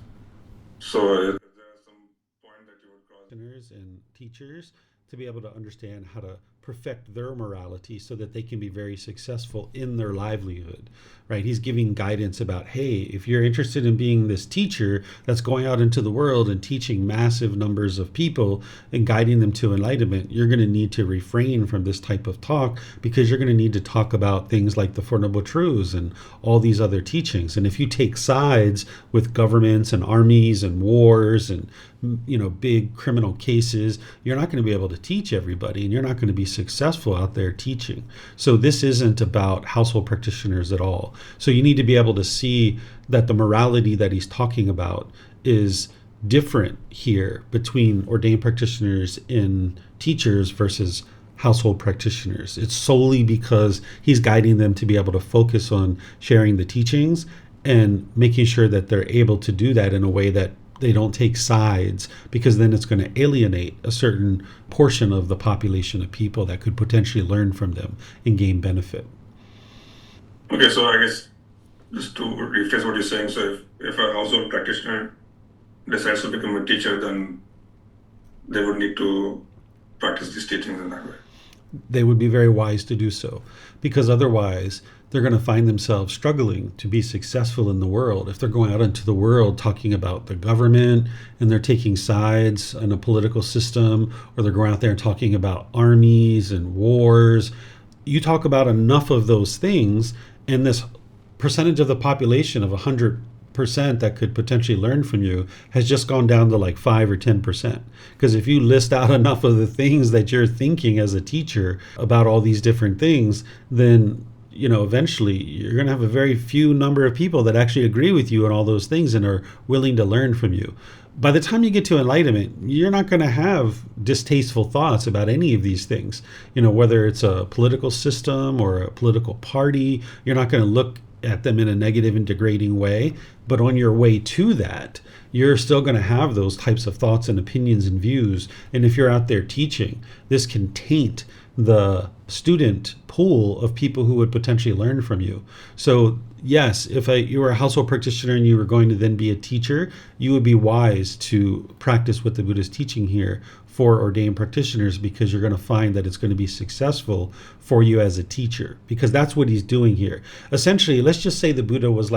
So is there some point that you would cross? listeners and teachers to be able to understand how to perfect their morality so that they can be very successful in their livelihood, right? He's giving guidance about, hey, if you're interested in being this teacher that's going out into the world and teaching massive numbers of people and guiding them to enlightenment, you're going to need to refrain from this type of talk because you're going to need to talk about things like the Four Noble Truths and all these other teachings. And if you take sides with governments and armies and wars and big criminal cases, you're not going to be able to teach everybody, and you're not going to be successful out there teaching. So this isn't about household practitioners at all. So you need to be able to see that the morality that he's talking about is different here between ordained practitioners and teachers versus household practitioners. It's solely because he's guiding them to be able to focus on sharing the teachings and making sure that they're able to do that in a way that they don't take sides, because then it's going to alienate a certain portion of the population of people that could potentially learn from them and gain benefit. Okay, so I guess just to rephrase what you're saying, so if a household practitioner decides to become a teacher, then they would need to practice these teachings in that way. They would be very wise to do so, because otherwise they're going to find themselves struggling to be successful in the world. If they're going out into the world talking about the government and they're taking sides in a political system, or they're going out there and talking about armies and wars, you talk about enough of those things, and this percentage of the population of 100% that could potentially learn from you has just gone down to like 5 or 10%. Because if you list out enough of the things that you're thinking as a teacher about all these different things, then eventually you're going to have a very few number of people that actually agree with you on all those things and are willing to learn from you. By the time you get to enlightenment, you're not going to have distasteful thoughts about any of these things. Whether it's a political system or a political party, you're not going to look at them in a negative and degrading way. But on your way to that, you're still going to have those types of thoughts and opinions and views. And if you're out there teaching, this can taint the student pool of people who would potentially learn from you. So yes, if you were a household practitioner and you were going to then be a teacher, you would be wise to practice what the Buddha is teaching here for ordained practitioners, because you're going to find that it's going to be successful for you as a teacher, because that's what he's doing here. Essentially, let's just say the Buddha was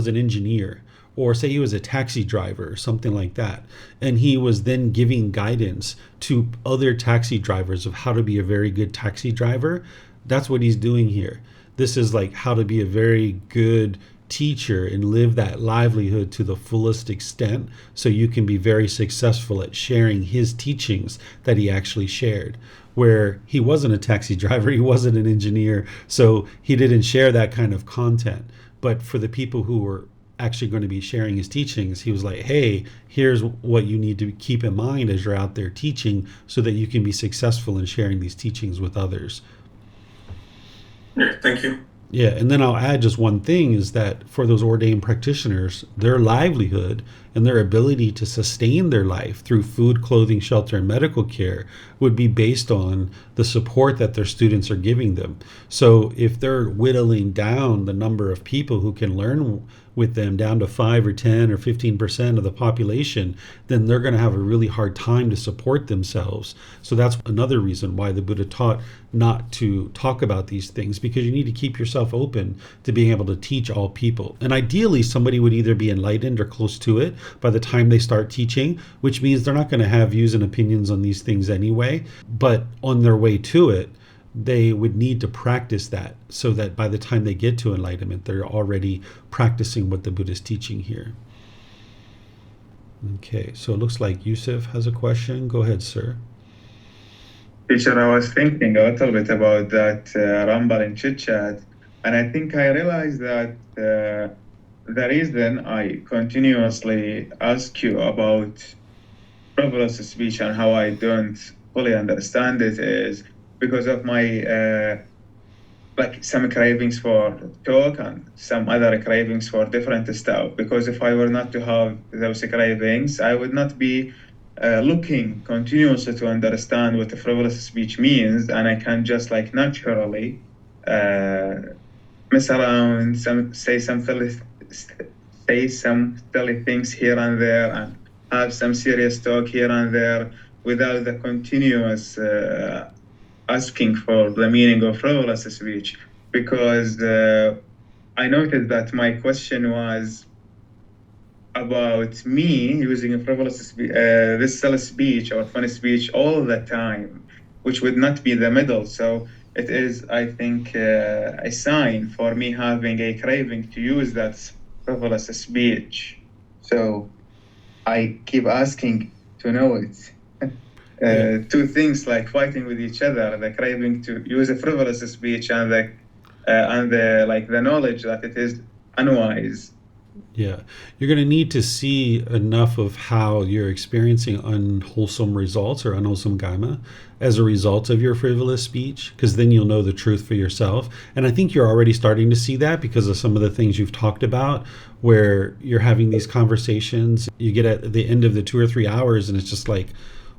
an engineer, or say he was a taxi driver or something like that, and he was then giving guidance to other taxi drivers of how to be a very good taxi driver. That's what he's doing here. This is like how to be a very good teacher and live that livelihood to the fullest extent, so you can be very successful at sharing his teachings that he actually shared. Where he wasn't a taxi driver, he wasn't an engineer, so he didn't share that kind of content. But for the people who were actually going to be sharing his teachings, he was like, hey, here's what you need to keep in mind as you're out there teaching, so that you can be successful in sharing these teachings with others. Yeah, thank you. Yeah, and then I'll add just one thing, is that for those ordained practitioners, their livelihood and their ability to sustain their life through food, clothing, shelter, and medical care would be based on the support that their students are giving them. So if they're whittling down the number of people who can learn with them down to 5 or 10 or 15% of the population, then they're going to have a really hard time to support themselves. So that's another reason why the Buddha taught not to talk about these things, because you need to keep yourself open to being able to teach all people. And ideally, somebody would either be enlightened or close to it by the time they start teaching, which means they're not going to have views and opinions on these things anyway. But on their way to it, they would need to practice that, so that by the time they get to enlightenment, they're already practicing what the Buddha is teaching here. Okay, so it looks like Yusuf has a question. Go ahead, sir. Teacher, I was thinking a little bit about that rumble and chit chat, and I think I realized that the reason I continuously ask you about frivolous speech and how I don't fully understand it is because of my like some cravings for talk and some other cravings for different stuff. Because if I were not to have those cravings, I would not be looking continuously to understand what the frivolous speech means, and I can just like naturally mess around, say some silly things here and there, and have some serious talk here and there without the continuous asking for the meaning of frivolous speech. Because I noticed that my question was about me using a frivolous this silly speech or funny speech all the time, which would not be the middle. So it is, I think, a sign for me having a craving to use that frivolous speech. So I keep asking to know it. Two things like fighting with each other: the craving to use a frivolous speech and the knowledge that it is unwise. Yeah, you're going to need to see enough of how you're experiencing unwholesome results or unwholesome karma as a result of your frivolous speech, because then you'll know the truth for yourself. And I think you're already starting to see that because of some of the things you've talked about, where you're having these conversations. You get at the end of the 2 or 3 hours and it's just like,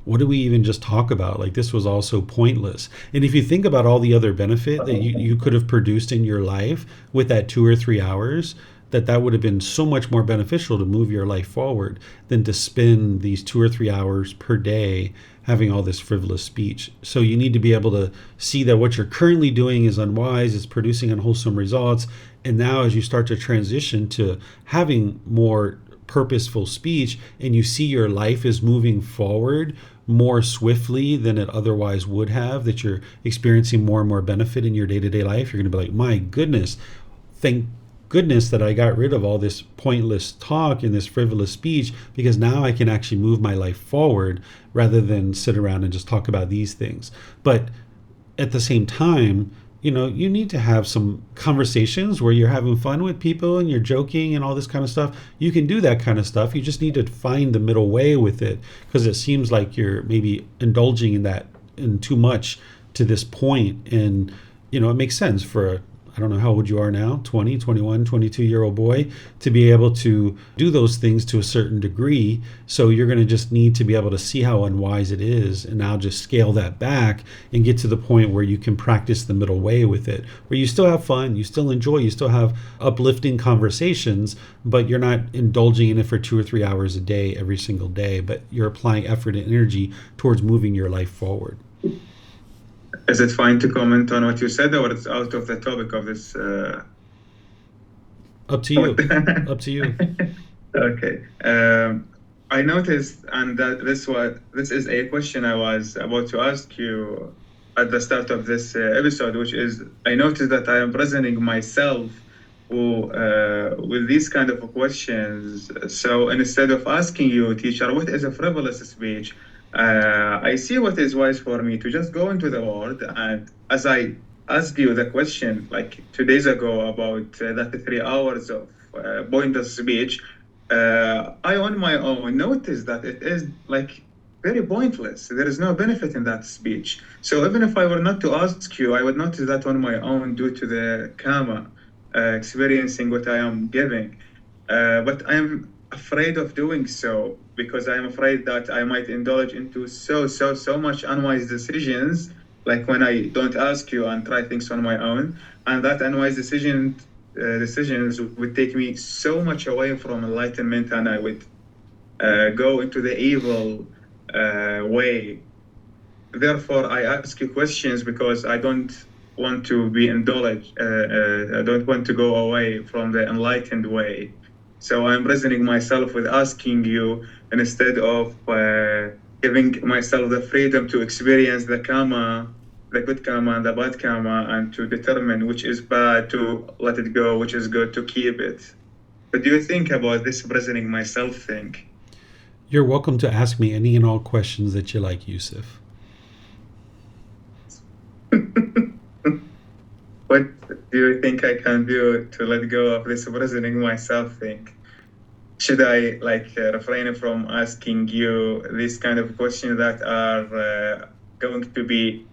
what do we even just talk about? Like, this was all so pointless. And if you think about all the other benefit that you could have produced in your life with that 2 or 3 hours, that would have been so much more beneficial to move your life forward than to spend these 2 or 3 hours per day having all this frivolous speech. So you need to be able to see that what you're currently doing is unwise, it's producing unwholesome results. And now as you start to transition to having more purposeful speech and you see your life is moving forward more swiftly than it otherwise would have, that you're experiencing more and more benefit in your day-to-day life, you're going to be like, my goodness, thank goodness that I got rid of all this pointless talk and this frivolous speech, because now I can actually move my life forward rather than sit around and just talk about these things. But at the same time, you need to have some conversations where you're having fun with people and you're joking and all this kind of stuff. You can do that kind of stuff. You just need to find the middle way with it, because it seems like you're maybe indulging in that in too much to this point. And, it makes sense for I don't know how old you are now, 20, 21, 22-year-old boy, to be able to do those things to a certain degree. So you're going to just need to be able to see how unwise it is and now just scale that back and get to the point where you can practice the middle way with it, where you still have fun, you still enjoy, you still have uplifting conversations, but you're not indulging in it for 2 or 3 hours a day every single day, but you're applying effort and energy towards moving your life forward. Is it fine to comment on what you said, or it's out of the topic of this? Up to you. Up to you. Okay. I noticed, and that this is a question I was about to ask you at the start of this episode, which is, I noticed that I am presenting myself with these kind of questions. So instead of asking you, teacher, what is a frivolous speech? I see what is wise for me to just go into the word, and as I asked you the question like 2 days ago about that 3 hours of pointless speech, I on my own noticed that it is like very pointless. There is no benefit in that speech. So even if I were not to ask you, I would notice that on my own due to the karma, experiencing what I am giving. But I am afraid of doing so, because I am afraid that I might indulge into so much unwise decisions, like when I don't ask you and try things on my own, and that unwise decisions would take me so much away from enlightenment, and I would go into the evil way. Therefore, I ask you questions because I don't want to be indulged. I don't want to go away from the enlightened way. So I'm reasoning myself with asking you instead of giving myself the freedom to experience the karma, the good karma and the bad karma, and to determine which is bad, to let it go, which is good, to keep it. What do you think about this reasoning myself thing? You're welcome to ask me any and all questions that you like, Yusuf. What do you think I can do to let go of this reasoning myself thing? Should I refrain from asking you these kind of questions that are going to be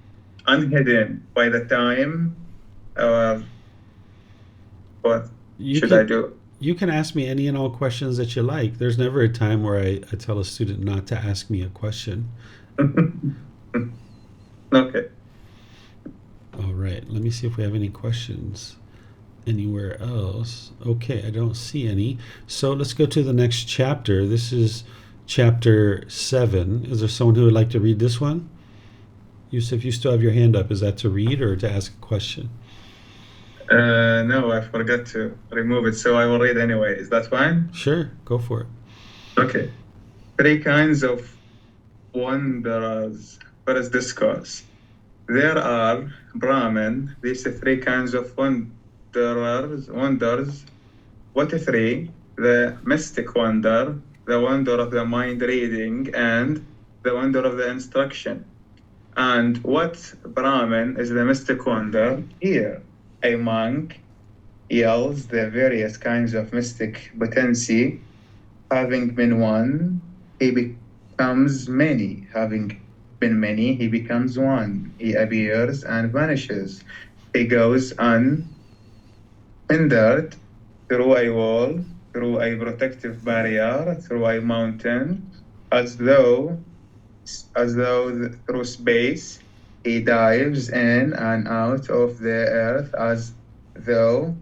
unhidden by the time, or what You should I can do? you can ask me any and all questions that you like. There's never a time where I tell a student not to ask me a question. Okay. All right, let me see if we have any questions anywhere else. Okay, I don't see any. So let's go to the next chapter. This is chapter 7. Is there someone who would like to read this one? Yusuf, you still have your hand up. Is that to read or to ask a question? No, I forgot to remove it, so I will read anyway. Is that fine? Sure, go for it. Okay. 3 kinds of wanderers. First discourse. There are Brahmin. These 3 kinds of wonders. What 3? The mystic wonder, the wonder of the mind reading, and the wonder of the instruction. And what Brahmin is the mystic wonder? Here, a monk yells the various kinds of mystic potency. Having been one, he becomes many. Having been many, he becomes one. He appears and vanishes. He goes unhindered through a wall, through a protective barrier, through a mountain, as though through space. He dives in and out of the earth as though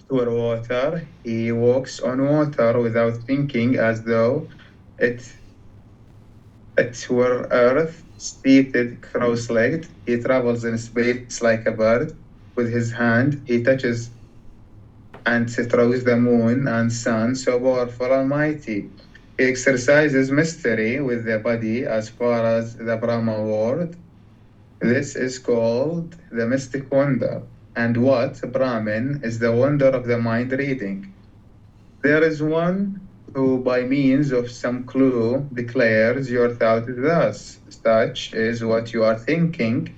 through water. He walks on water without thinking, as though it were earth, seated cross-legged. He travels in space like a bird. With his hand, he touches and throws the moon and sun, so powerful and mighty. He exercises mystery with the body as far as the Brahma world. This is called the mystic wonder. And what Brahmin is the wonder of the mind reading. There is one who, by means of some clue, declares your thought is thus. Such is what you are thinking.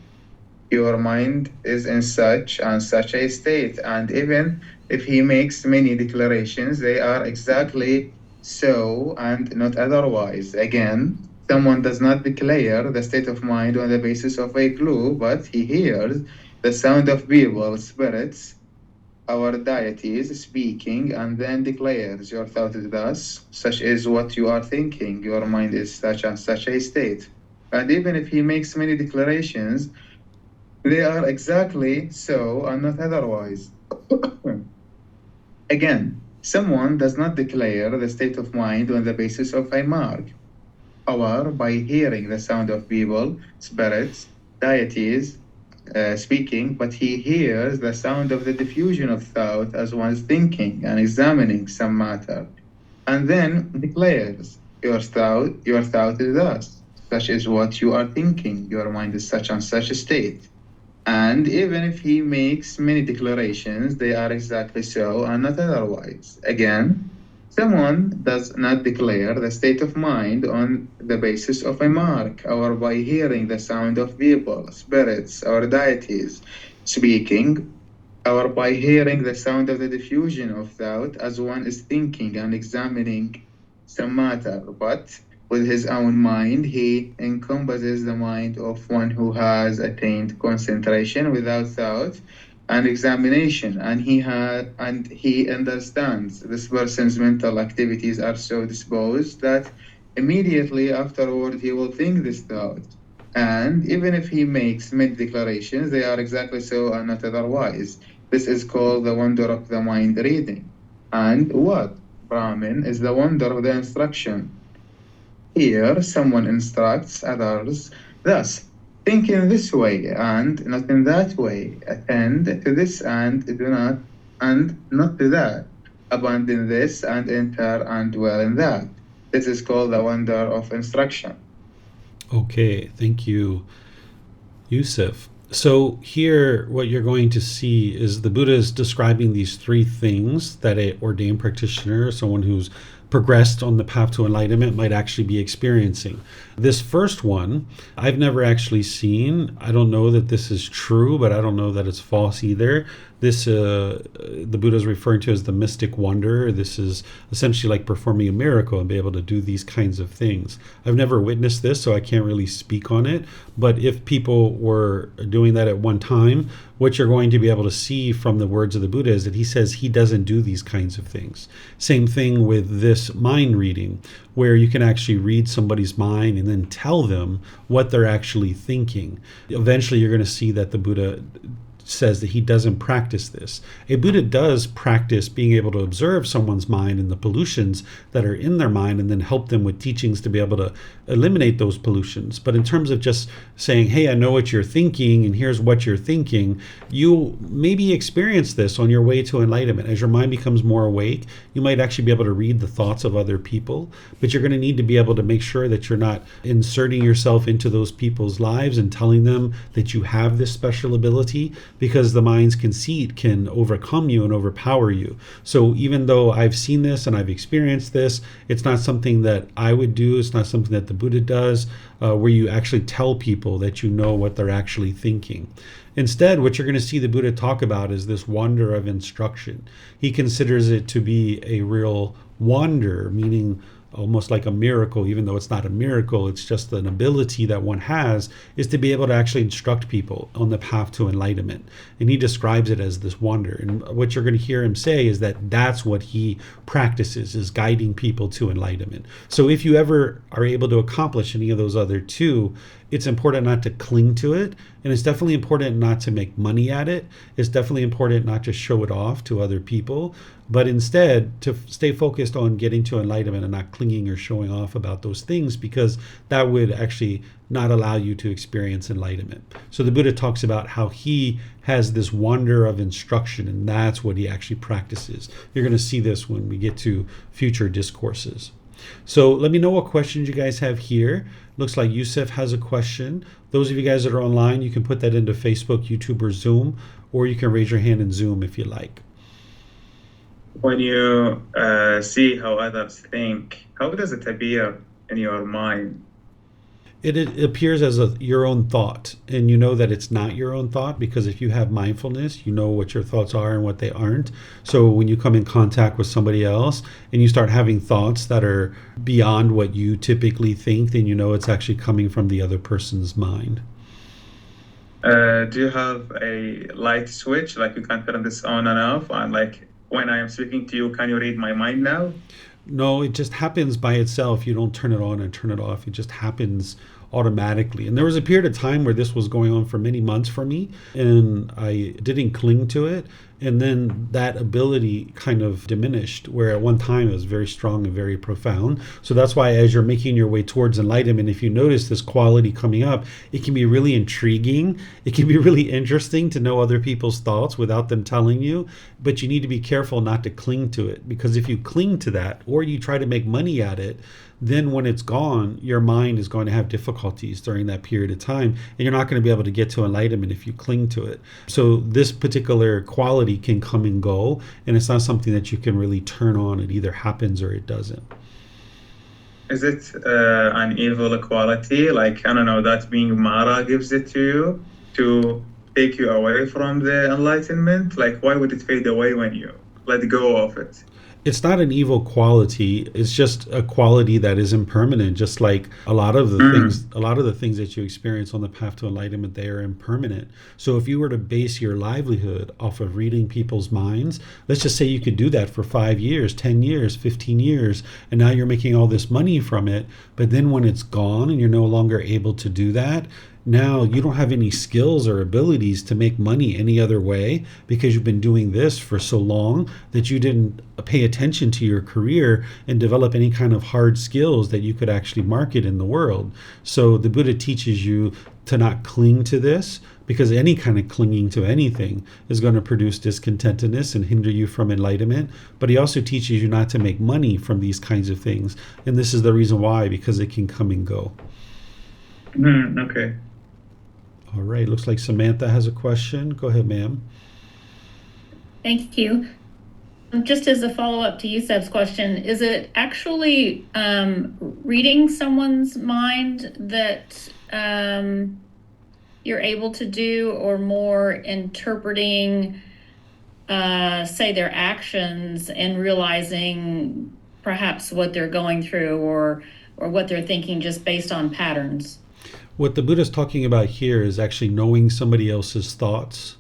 Your mind is in such and such a state. And even if he makes many declarations, they are exactly so and not otherwise. Again, someone does not declare the state of mind on the basis of a clue, but he hears the sound of people, spirits, our deities speaking, and then declares your thought is thus, such is what you are thinking, your mind is such and such a state. And even if he makes many declarations, they are exactly so and not otherwise. Again, someone does not declare the state of mind on the basis of a mark, or by hearing the sound of people, spirits, deities speaking, but he hears the sound of the diffusion of thought as one is thinking and examining some matter, and then declares, your thought is thus, such is what you are thinking, your mind is such and such a state. And even if he makes many declarations, they are exactly so and not otherwise. Again, someone does not declare the state of mind on the basis of a mark, or by hearing the sound of people, spirits, or deities speaking, or by hearing the sound of the diffusion of thought as one is thinking and examining some matter, but with his own mind, he encompasses the mind of one who has attained concentration without thought and examination, and he understands this person's mental activities are so disposed that immediately afterward he will think this thought. And even if he makes many declarations, they are exactly so and not otherwise. This is called the wonder of the mind reading. And what Brahmin is the wonder of the instruction. Here, someone instructs others, thus, think in this way and not in that way. Attend to this and do not, and not to that. Abandon this and enter and dwell in that. This is called the wonder of instruction. Okay, thank you, Yusuf. So here, what you're going to see is the Buddha is describing these 3 things that an ordained practitioner, someone who's progressed on the path to enlightenment, might actually be experiencing. This first one, I've never actually seen. I don't know that this is true, but I don't know that it's false either. This, the Buddha is referring to as the mystic wonder. This is essentially like performing a miracle and be able to do these kinds of things. I've never witnessed this, so I can't really speak on it. But if people were doing that at one time, what you're going to be able to see from the words of the Buddha is that he says he doesn't do these kinds of things. Same thing with this mind reading, where you can actually read somebody's mind and then tell them what they're actually thinking. Eventually, you're going to see that the Buddha says that he doesn't practice this. A Buddha does practice being able to observe someone's mind and the pollutions that are in their mind and then help them with teachings to be able to eliminate those pollutions. But in terms of just saying, hey, I know what you're thinking and here's what you're thinking, you maybe experience this on your way to enlightenment. As your mind becomes more awake, you might actually be able to read the thoughts of other people, but you're going to need to be able to make sure that you're not inserting yourself into those people's lives and telling them that you have this special ability, because the mind's conceit can overcome you and overpower you. So even though I've seen this and I've experienced this, it's not something that I would do. It's not something that the Buddha does, where you actually tell people that you know what they're actually thinking. Instead, what you're going to see the Buddha talk about is this wonder of instruction. He considers it to be a real wonder, meaning almost like a miracle, even though it's not a miracle, it's just an ability that one has, is to be able to actually instruct people on the path to enlightenment. And he describes it as this wonder. And what you're going to hear him say is that that's what he practices, is guiding people to enlightenment. So if you ever are able to accomplish any of those other two, it's important not to cling to it. And it's definitely important not to make money at it. It's definitely important not to show it off to other people, but instead to stay focused on getting to enlightenment and not clinging or showing off about those things, because that would actually not allow you to experience enlightenment. So the Buddha talks about how he has this wonder of instruction, and that's what he actually practices. You're going to see this when we get to future discourses. So let me know what questions you guys have here. Looks like Yusuf has a question. Those of you guys that are online, you can put that into Facebook, YouTube, or Zoom, or you can raise your hand in Zoom if you like. When you see how others think, how does it appear in your mind? It appears as your own thought, and you know that it's not your own thought, because if you have mindfulness, you know what your thoughts are and what they aren't. So when you come in contact with somebody else and you start having thoughts that are beyond what you typically think, then you know it's actually coming from the other person's mind. Do you have a light switch, like you can turn this on and off, and like when I am speaking to you, can you read my mind now? No, it just happens by itself. You don't turn it on and turn it off. It just happens automatically. And there was a period of time where this was going on for many months for me, and I didn't cling to it. And then that ability kind of diminished, where at one time it was very strong and very profound. So that's why as you're making your way towards enlightenment, if you notice this quality coming up, it can be really intriguing. It can be really interesting to know other people's thoughts without them telling you. But you need to be careful not to cling to it, because if you cling to that or you try to make money at it, then when it's gone, your mind is going to have difficulties during that period of time, and you're not going to be able to get to enlightenment if you cling to it. So this particular quality can come and go, and it's not something that you can really turn on. It either happens or it doesn't. Is it an evil quality? Like, I don't know, that being Mara gives it to you to take you away from the enlightenment? Like, why would it fade away when you let go of it? It's not an evil quality. It's just a quality that is impermanent. Just like a lot of the things that you experience on the path to enlightenment, they are impermanent. So if you were to base your livelihood off of reading people's minds, let's just say you could do that for 5 years, 10 years, 15 years, and now you're making all this money from it. But then when it's gone and you're no longer able to do that, now you don't have any skills or abilities to make money any other way, because you've been doing this for so long that you didn't pay attention to your career and develop any kind of hard skills that you could actually market in the world. So the Buddha teaches you to not cling to this, because any kind of clinging to anything is going to produce discontentedness and hinder you from enlightenment. But he also teaches you not to make money from these kinds of things. And this is the reason why, because it can come and go. Okay. All right, looks like Samantha has a question. Go ahead, ma'am. Thank you. Just as a follow-up to Yusef's question, is it actually reading someone's mind that you're able to do, or more interpreting, say, their actions and realizing perhaps what they're going through or what they're thinking just based on patterns? What the Buddha's talking about here is actually knowing somebody else's thoughts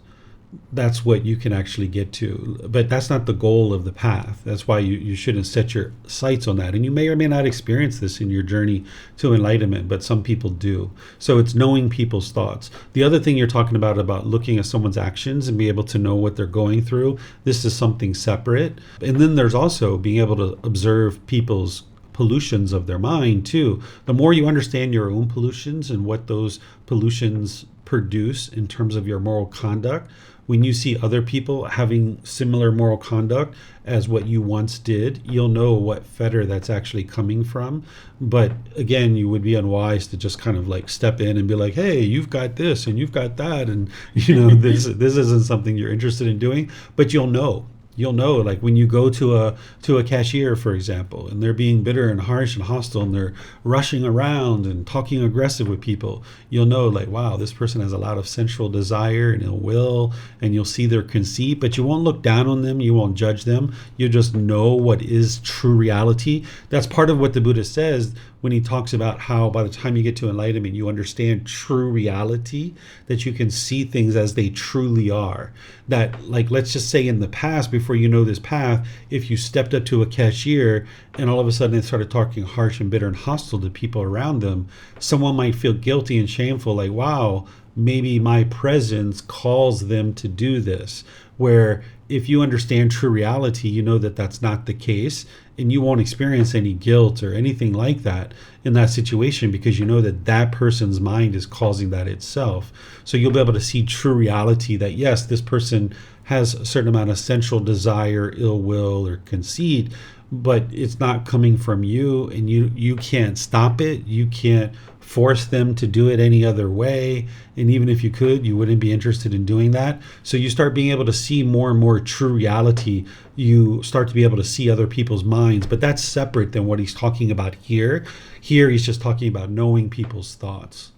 that's what you can actually get to. But that's not the goal of the path. That's why you shouldn't set your sights on that. And you may or may not experience this in your journey to enlightenment, but some people do. So it's knowing people's thoughts. The other thing you're talking about looking at someone's actions and be able to know what they're going through, this is something separate. And then there's also being able to observe people's pollutions of their mind too. The more you understand your own pollutions and what those pollutions produce in terms of your moral conduct, when you see other people having similar moral conduct as what you once did, you'll know what fetter that's actually coming from. But again, you would be unwise to just kind of like step in and be like, hey, you've got this and you've got that, and this isn't something you're interested in doing. But you'll know, like when you go to a cashier, for example, and they're being bitter and harsh and hostile and they're rushing around and talking aggressive with people, you'll know like, wow, this person has a lot of sensual desire and ill will, and you'll see their conceit, but you won't look down on them, you won't judge them, you just know what is true reality. That's part of what the Buddha says when he talks about how by the time you get to enlightenment, you understand true reality, that you can see things as they truly are. That, like, let's just say in the past, before you know this path, if you stepped up to a cashier and all of a sudden they started talking harsh and bitter and hostile to people around them, someone might feel guilty and shameful, like, wow, maybe my presence calls them to do this. Where if you understand true reality, you know that that's not the case, and you won't experience any guilt or anything like that in that situation, because you know that that person's mind is causing that itself. So you'll be able to see true reality, that yes, this person has a certain amount of sensual desire, ill will, or conceit, but it's not coming from you, and you can't stop it. You can't force them to do it any other way, and even if you could, you wouldn't be interested in doing that. So you start being able to see more and more true reality. You start to be able to see other people's minds, but that's separate than what he's talking about here. Here he's just talking about knowing people's thoughts.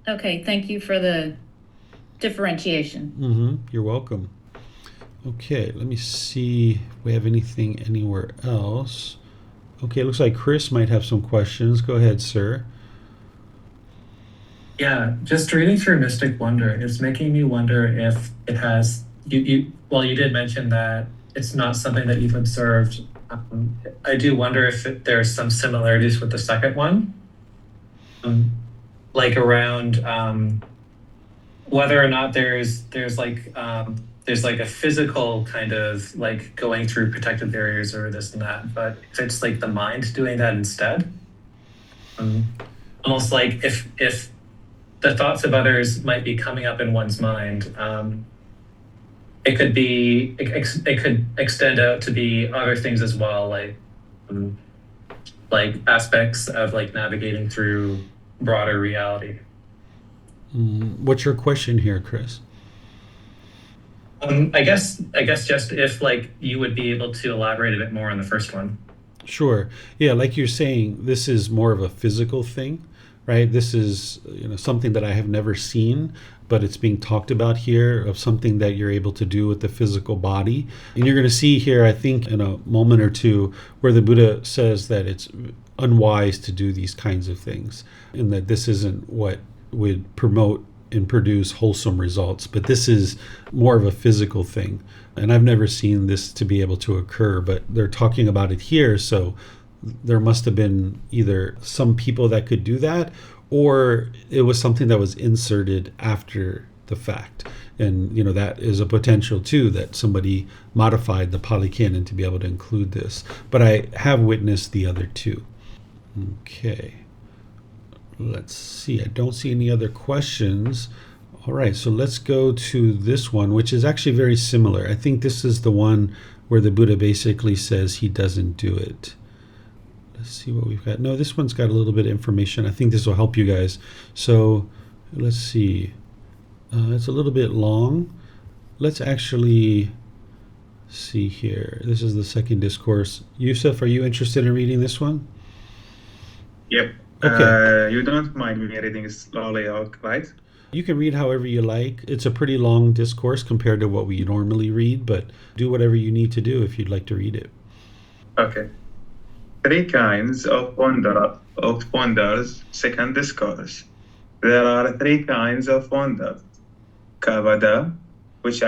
Okay, thank you for the differentiation. You're welcome. Okay, let me see if we have anything anywhere else. Okay, it looks like Chris might have some questions. Go ahead, sir. Yeah, just reading through Mystic Wonder, it's making me wonder if it has, you did mention that it's not something that you've observed. I do wonder if there's some similarities with the second one, like around whether or not there's like a physical kind of like going through protective barriers or this and that, but if it's like the mind doing that instead, almost like if the thoughts of others might be coming up in one's mind, it could extend out to be other things as well, like aspects of like navigating through broader reality. What's your question here, Chris? I guess just if like you would be able to elaborate a bit more on the first one. Sure. Yeah, like you're saying, this is more of a physical thing, right? This is something that I have never seen, but it's being talked about here, of something that you're able to do with the physical body. And you're going to see here, I think, in a moment or two, where the Buddha says that it's unwise to do these kinds of things, and that this isn't what would promote and produce wholesome results, but this is more of a physical thing. And I've never seen this to be able to occur, but they're talking about it here, so there must have been either some people that could do that, or it was something that was inserted after the fact. And that is a potential too, that somebody modified the Pali Canon to be able to include this. But I have witnessed the other two. Okay. Let's see. I don't see any other questions. All right, so let's go to this one, which is actually very similar. I think this is the one where the Buddha basically says he doesn't do it. Let's see what we've got. No, this one's got a little bit of information. I think this will help you guys. So let's see. It's a little bit long. Let's actually see here. This is the second discourse. Yusuf, are you interested in reading this one? Yep. Okay. You don't mind me reading slowly, right? You can read however you like. It's a pretty long discourse compared to what we normally read, but do whatever you need to do if you'd like to read it. Okay. Three kinds of wonders, second discourse. There are three kinds of wonders. Kavada, which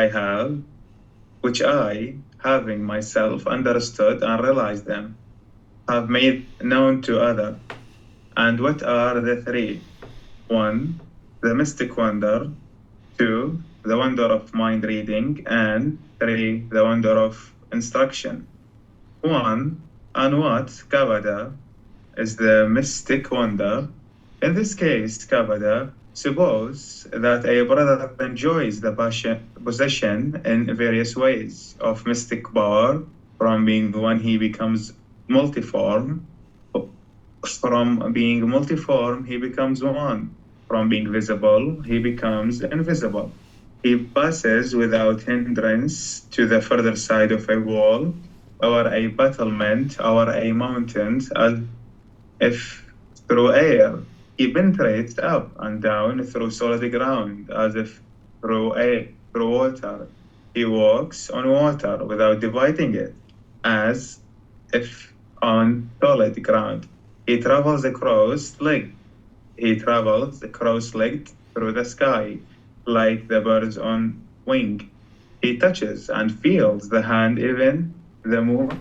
I, having myself understood and realized them, have made known to others. And what are the three? 1. The mystic wonder. 2. The wonder of mind reading. And 3. The wonder of instruction. 1. And what, Kavada, is the mystic wonder? In this case, Kavada, suppose that a brother enjoys the possession in various ways of mystic power, from being one he becomes multiform. From being multiform, he becomes one. From being visible, he becomes invisible. He passes without hindrance to the further side of a wall, or a battlement, or a mountain, as if through air. He penetrates up and down through solid ground, as if through water. He walks on water without dividing it, as if on solid ground. He travels cross-legged. He travels cross-legged through the sky, like the birds on wing. He touches and feels the hand, even the moon,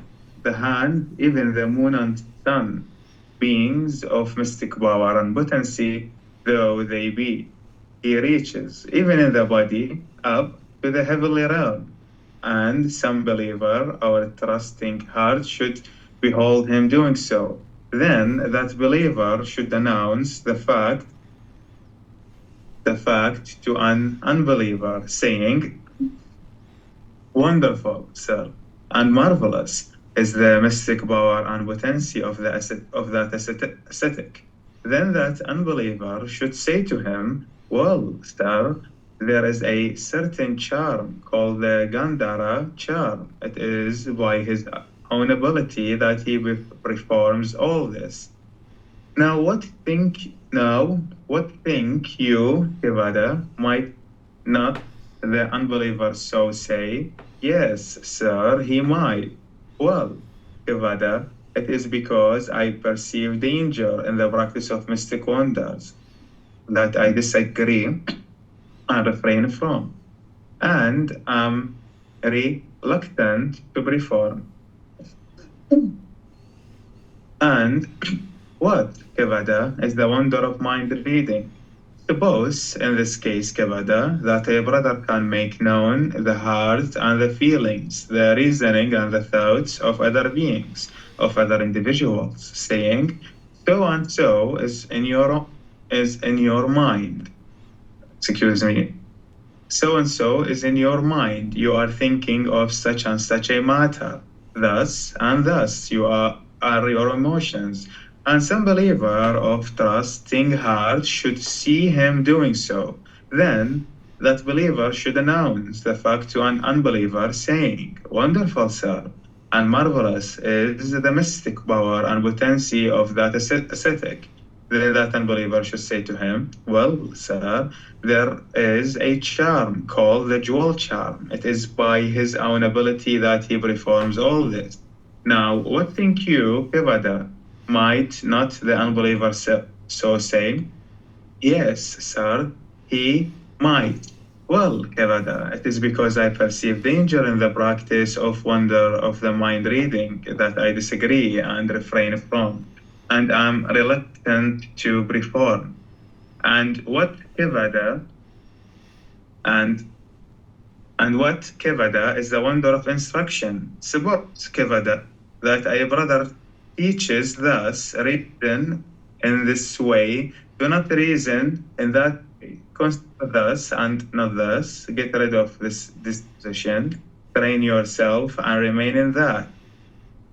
and sun, beings of mystic power and potency, though they be. He reaches, even in the body, up to the heavenly realm. And some believer or trusting heart should behold him doing so. Then that believer should announce the fact to an unbeliever, saying, "Wonderful, sir, and marvelous is the mystic power and potency of that ascetic." Then that unbeliever should say to him, "Well, sir, there is a certain charm called the Gandhara charm. It is by his own ability that he performs all this." Now what think you, Kevada, might not the unbeliever so say? "Yes, sir, he might." Well, Kevada, it is because I perceive danger in the practice of mystic wonders that I disagree and refrain from, and am reluctant to perform. And what, Kevada, is the wonder of mind reading? Suppose, in this case, Kevada, that a brother can make known the heart and the feelings, the reasoning and the thoughts of other beings, of other individuals, saying, "So and so is in your mind." Excuse me. "So and so is in your mind. You are thinking of such and such a matter. Thus and thus are your emotions." And some believer of trusting heart should see him doing so. Then that believer should announce the fact to an unbeliever, saying, "Wonderful, sir, and marvelous is the mystic power and potency of that ascetic." Then that unbeliever should say to him, "Well, sir, there is a charm called the jewel charm. It is by his own ability that he performs all this." Now, what think you, Kevada? Might not the unbeliever so say? "Yes, sir, he might." Well, Kevada, it is because I perceive danger in the practice of wonder of the mind reading that I disagree and refrain from, and am reluctant to perform. And what, Kevada? And what, Kevada, is the wonder of instruction? Suppose, Kevada, that a brother teaches thus, reason in this way, do not reason in that way, consider thus and not thus, get rid of this disposition, train yourself and remain in that.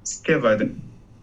Kevada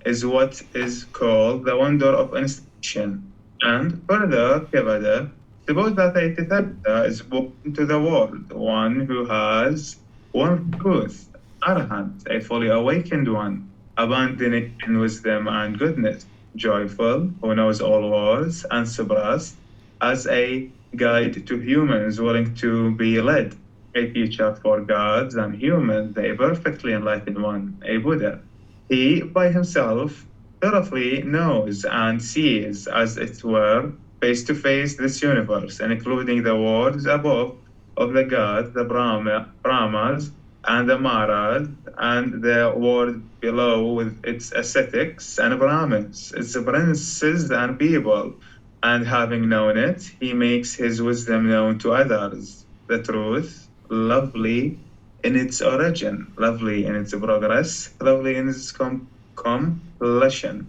is what is called the wonder of instruction. And further, Kevada, suppose that a Tithagata is born into the world, one who has one truth, Arahant, a fully awakened one, abandoning in wisdom and goodness, joyful, who knows all words, and suppressed, as a guide to humans willing to be led, a teacher for gods and humans, a perfectly enlightened one, a Buddha. He, by himself, thoroughly knows and sees, as it were, face to face this universe, including the worlds above of the gods, the Brahmas, and the Maras, and the world below with its ascetics and Brahmins, its princes and people. And having known it, he makes his wisdom known to others. The truth, lovely in its origin, lovely in its progress, lovely in its completion.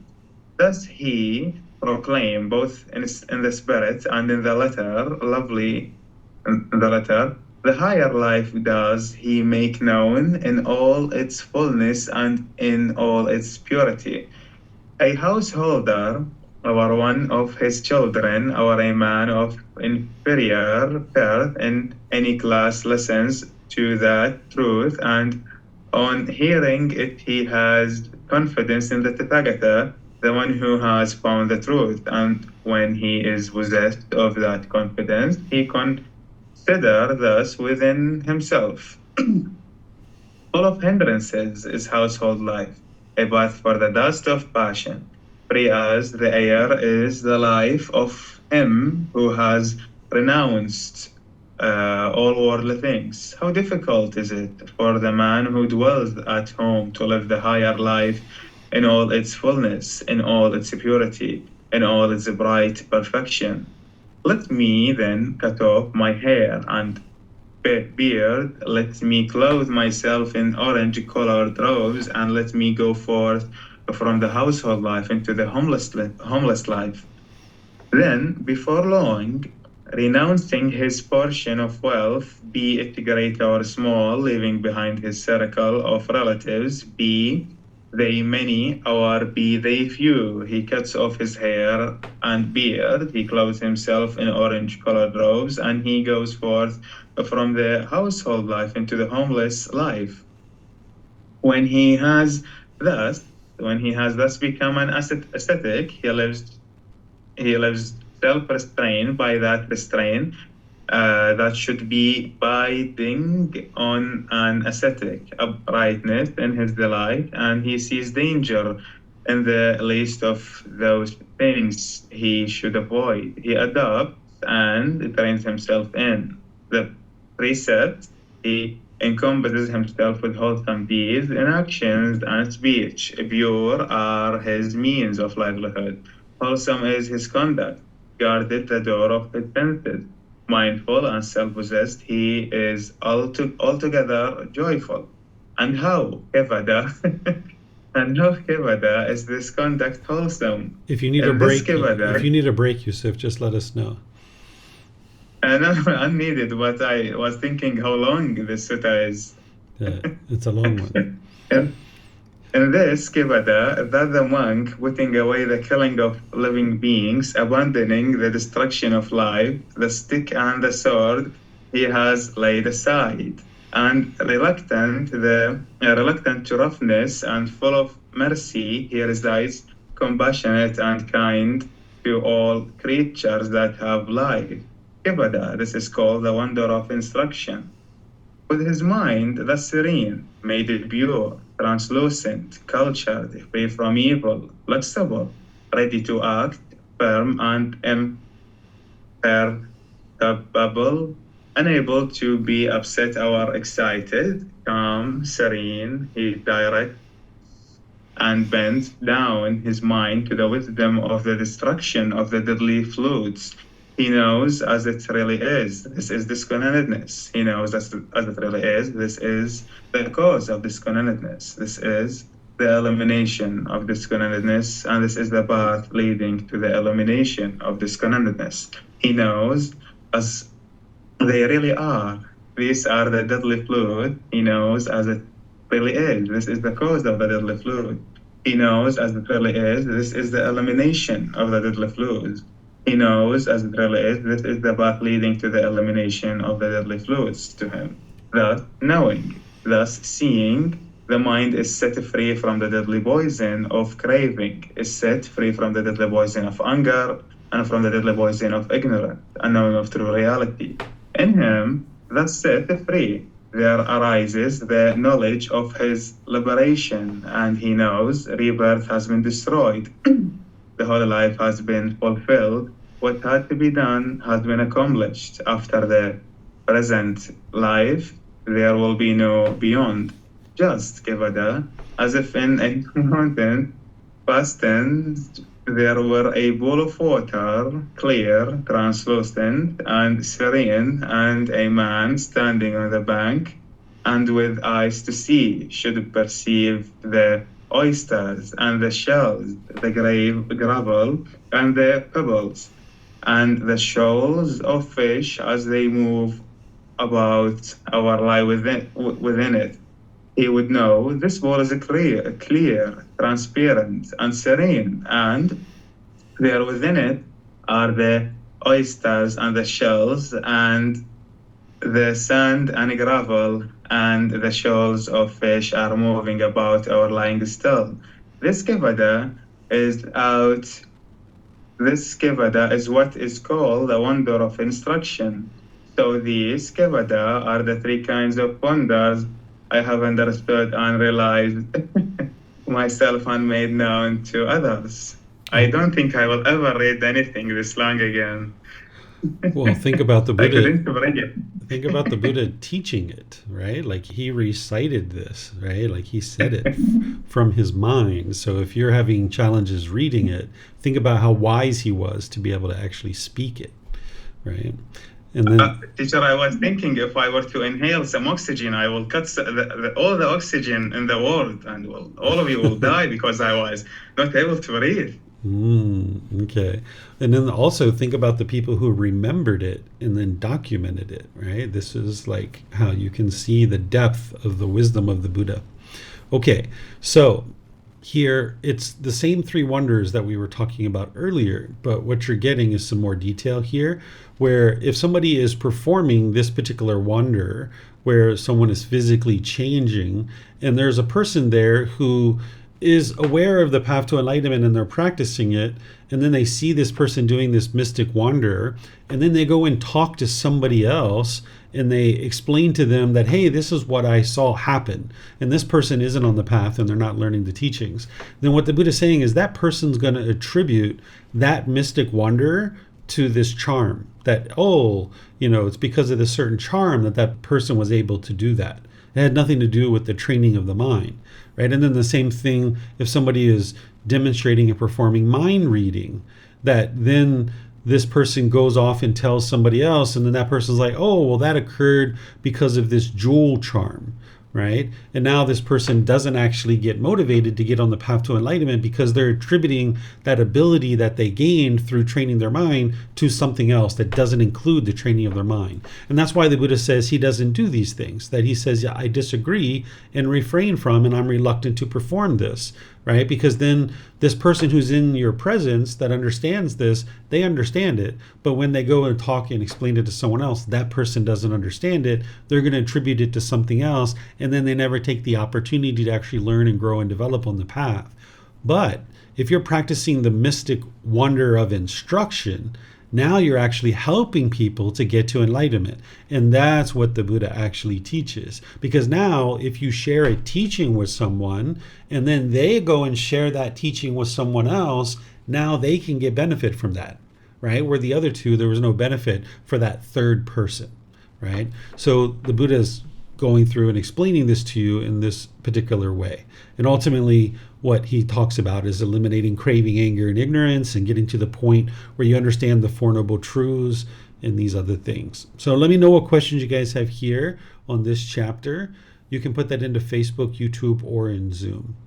Thus he proclaim both in the spirit and in the letter, lovely in the letter, the higher life does he make known in all its fullness and in all its purity. A householder, or one of his children, or a man of inferior birth in any class listens to that truth, and on hearing it he has confidence in the Tathagata, the one who has found the truth, and when he is possessed of that confidence, he consider thus within himself. Full of hindrances is household life, a bath for the dust of passion. Free as the air is the life of him who has renounced all worldly things. How difficult is it for the man who dwells at home to live the higher life in all its fullness, in all its purity, in all its bright perfection. Let me then cut off my hair and beard, let me clothe myself in orange-colored robes, and let me go forth from the household life into the homeless life. Then, before long, renouncing his portion of wealth, be it great or small, leaving behind his circle of relatives, be they many or be they few, he cuts off his hair and beard, he clothes himself in orange-colored robes, and he goes forth from the household life into the homeless life. When he has thus become an ascetic, he lives self-restrained by that restraint that should be biding on an ascetic, uprightness in his delight, and he sees danger in the least of those things he should avoid. He adopts and trains himself in the precepts. He encompasses himself with wholesome deeds in actions and speech. Pure are his means of livelihood. Wholesome is his conduct. Guarded the door of his senses. Mindful and self-possessed, he is altogether joyful. And how, Kevada, is this conduct wholesome? If you need a break, Yusuf, just let us know. No, unneeded, but I was thinking how long this sutta is. Yeah, it's a long one. In this, Kevada, that the monk, putting away the killing of living beings, abandoning the destruction of life, the stick and the sword, he has laid aside, and reluctant to roughness and full of mercy, he resides compassionate and kind to all creatures that have life. Kevada, this is called the wonder of instruction. With his mind thus serene, made it pure, translucent, cultured, free from evil, flexible, ready to act, firm and imperturbable, unable to be upset or excited, calm, serene, he directs and bends down his mind to the wisdom of the destruction of the deadly fluids. He knows as it really is. This is disconnectedness. He knows as it really is. This is the cause of disconnectedness. This is the elimination of disconnectedness, and this is the path leading to the elimination of disconnectedness. He knows as they really are. These are the deadly fluid. He knows as it really is. This is the cause of the deadly fluid. He knows as it really is. This is the elimination of the deadly fluids. He knows as it really is. This is the path leading to the elimination of the deadly fluids to him. Thus, knowing, thus seeing, the mind is set free from the deadly poison of craving, is set free from the deadly poison of anger, and from the deadly poison of ignorance, unknowing of true reality. In him, thus set free, there arises the knowledge of his liberation, and he knows rebirth has been destroyed. The whole life has been fulfilled. What had to be done has been accomplished. After the present life, there will be no beyond. Just Kevada, as if in a mountain, past tense, there were a bowl of water, clear, translucent, and serene, and a man standing on the bank, and with eyes to see, should perceive the oysters and the shells, the gravel, and the pebbles, and the shoals of fish as they move about or lie within it. He would know this bowl is clear, transparent, and serene, and there within it are the oysters and the shells, and the sand and gravel and the shoals of fish are moving about or lying still. This kevada is out. This kevada is what is called the wonder of instruction. So these kevada are the three kinds of wonders I have understood and realized myself and made known to others. I don't think I will ever read anything this long again. Well, think about the I Buddha. couldn't read it. Think about the Buddha teaching it, right? Like he recited this, right? Like he said it from his mind. So if you're having challenges reading it, think about how wise he was to be able to actually speak it, right? And then, Teacher, I was thinking if I were to inhale some oxygen, I will cut all the oxygen in the world, and all of you will die because I was not able to breathe. Okay. And then also think about the people who remembered it and then documented it, right? This is like how you can see the depth of the wisdom of the Buddha. Okay, so here it's the same three wonders that we were talking about earlier, but what you're getting is some more detail here, where if somebody is performing this particular wonder, where someone is physically changing, and there's a person there who is aware of the path to enlightenment and they're practicing it, and then they see this person doing this mystic wonder, and then they go and talk to somebody else and they explain to them that, hey, this is what I saw happen, and this person isn't on the path and they're not learning the teachings, then what the Buddha is saying is that person's going to attribute that mystic wonder to this charm, that, oh, it's because of this certain charm that that person was able to do that. It had nothing to do with the training of the mind, right? And then the same thing if somebody is demonstrating and performing mind reading, that then this person goes off and tells somebody else, and then that person's like, oh, well, that occurred because of this jewel charm, right? And now this person doesn't actually get motivated to get on the path to enlightenment because they're attributing that ability that they gained through training their mind to something else that doesn't include the training of their mind. And that's why the Buddha says he doesn't do these things, that he says, yeah, I disagree and refrain from, and I'm reluctant to perform this, right? Because then this person who's in your presence that understands this, they understand it. But when they go and talk and explain it to someone else, that person doesn't understand it. They're going to attribute it to something else, and then they never take the opportunity to actually learn and grow and develop on the path. But if you're practicing the mystic wonder of instruction, now you're actually helping people to get to enlightenment. And that's what the Buddha actually teaches. Because now if you share a teaching with someone and then they go and share that teaching with someone else, now they can get benefit from that, right? Where the other two, there was no benefit for that third person, right? So the Buddha is going through and explaining this to you in this particular way. And ultimately, what he talks about is eliminating craving, anger, and ignorance, and getting to the point where you understand the Four Noble Truths and these other things. So let me know what questions you guys have here on this chapter. You can put that into Facebook, YouTube, or in Zoom.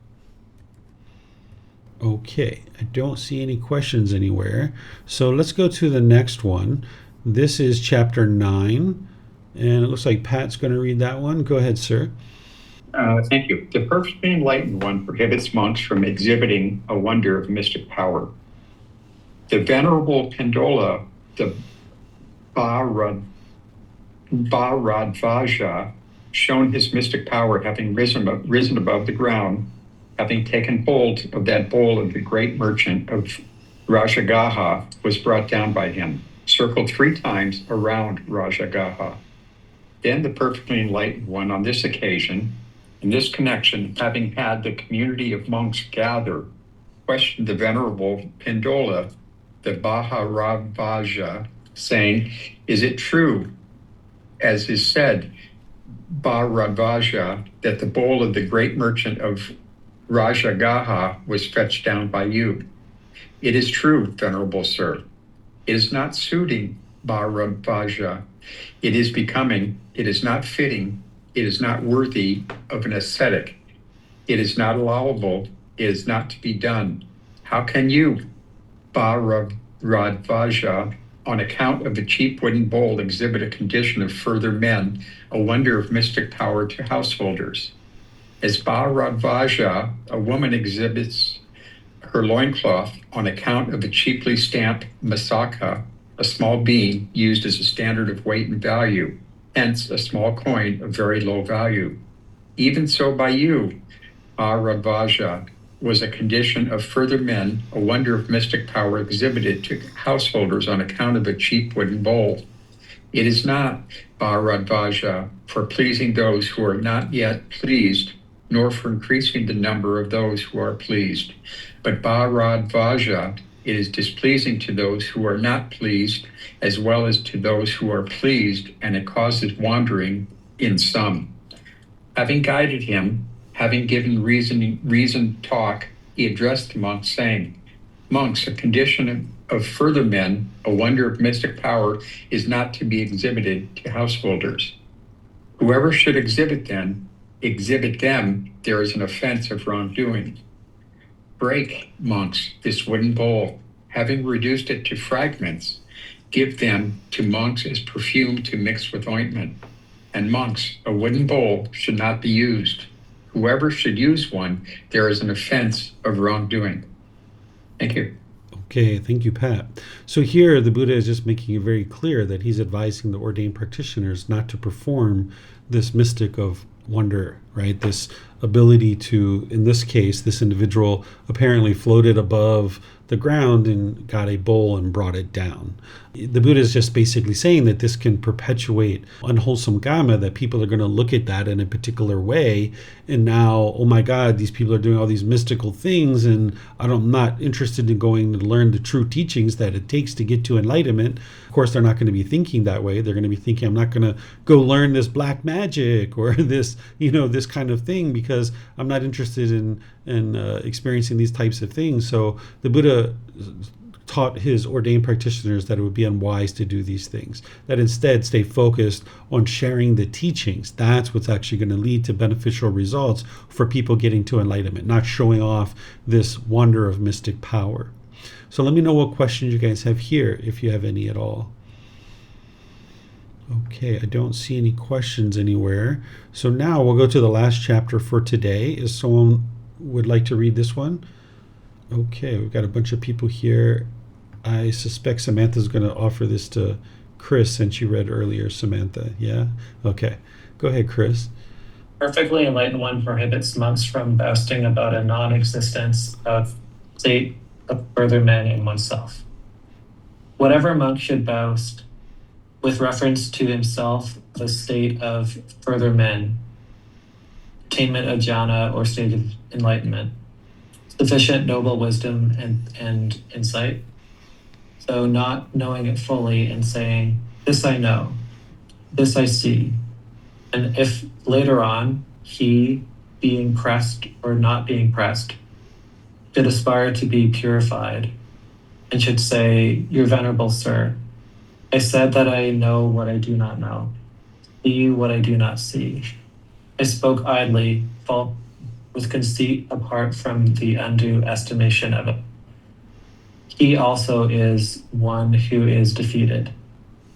Okay, I don't see any questions anywhere. So let's go to the next one. This is chapter 9. And it looks like Pat's going to read that one. Go ahead, sir. Thank you. The perfectly enlightened one prohibits monks from exhibiting a wonder of mystic power. The venerable Pindola, the Bharadvaja, shown his mystic power, having risen above the ground, having taken hold of that bowl of the great merchant of Rajagaha, was brought down by him, circled 3 times around Rajagaha. Then the perfectly enlightened one on this occasion, in this connection, having had the community of monks gather, questioned the venerable Pindola, the Bharadvaja, saying, is it true as is said, Bharadvaja, that the bowl of the great merchant of Rajagaha was fetched down by you. It is true, Venerable Sir. It is not suiting Bharadvaja. It is becoming, it is not fitting, it is not worthy of an ascetic. It is not allowable, it is not to be done. How can you, Bharadvaja, on account of the cheap wooden bowl, exhibit a condition of further men, a wonder of mystic power to householders? As Bharadvaja, a woman exhibits her loincloth on account of a cheaply stamped masaka, a small bean used as a standard of weight and value, hence a small coin of very low value. Even so by you, Bharadvaja, was a condition of further men, a wonder of mystic power exhibited to householders on account of a cheap wooden bowl. It is not, Bharadvaja, for pleasing those who are not yet pleased, nor for increasing the number of those who are pleased. But Bharadvaja, it is displeasing to those who are not pleased, as well as to those who are pleased, and it causes wandering in some. Having guided him, having given reasoned talk, he addressed the monks, saying, Monks, a condition of further men, a wonder of mystic power, is not to be exhibited to householders. Whoever should exhibit them, there is an offense of wrongdoing. Break, monks, this wooden bowl. Having reduced it to fragments, give them to monks as perfume to mix with ointment. And monks, a wooden bowl should not be used. Whoever should use one, there is an offense of wrongdoing. Thank you. Okay, thank you, Pat. So here the Buddha is just making it very clear that he's advising the ordained practitioners not to perform this mystic of wonder, right? This ability to, in this case, this individual apparently floated above the ground and got a bowl and brought it down. The Buddha is just basically saying that this can perpetuate unwholesome karma, that people are going to look at that in a particular way, and now, oh my God, these people are doing all these mystical things, and I'm not interested in going to learn the true teachings that it takes to get to enlightenment. Of course, they're not going to be thinking that way. They're going to be thinking, I'm not going to go learn this black magic or this, this kind of thing, because I'm not interested in experiencing these types of things. So the Buddha taught his ordained practitioners that it would be unwise to do these things, that instead stay focused on sharing the teachings. That's what's actually going to lead to beneficial results for people getting to enlightenment, not showing off this wonder of mystic power. So let me know what questions you guys have here, if you have any at all. Okay, I don't see any questions anywhere. So now we'll go to the last chapter for today. Is someone would like to read this one? Okay, we've got a bunch of people here. I suspect Samantha's going to offer this to Chris, since you read earlier, Samantha. Yeah? Okay. Go ahead, Chris. Perfectly enlightened one prohibits monks from boasting about a non-existence of state of further men in oneself. Whatever monk should boast with reference to himself the state of further men, attainment of jhana or state of enlightenment, sufficient noble wisdom and insight. So not knowing it fully and saying, this I know, this I see. And if later on he, being pressed or not being pressed, should aspire to be purified and should say, Your Venerable Sir, I said that I know what I do not know, see what I do not see. I spoke idly, with conceit apart from the undue estimation of it. He also is one who is defeated.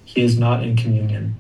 He is not in communion.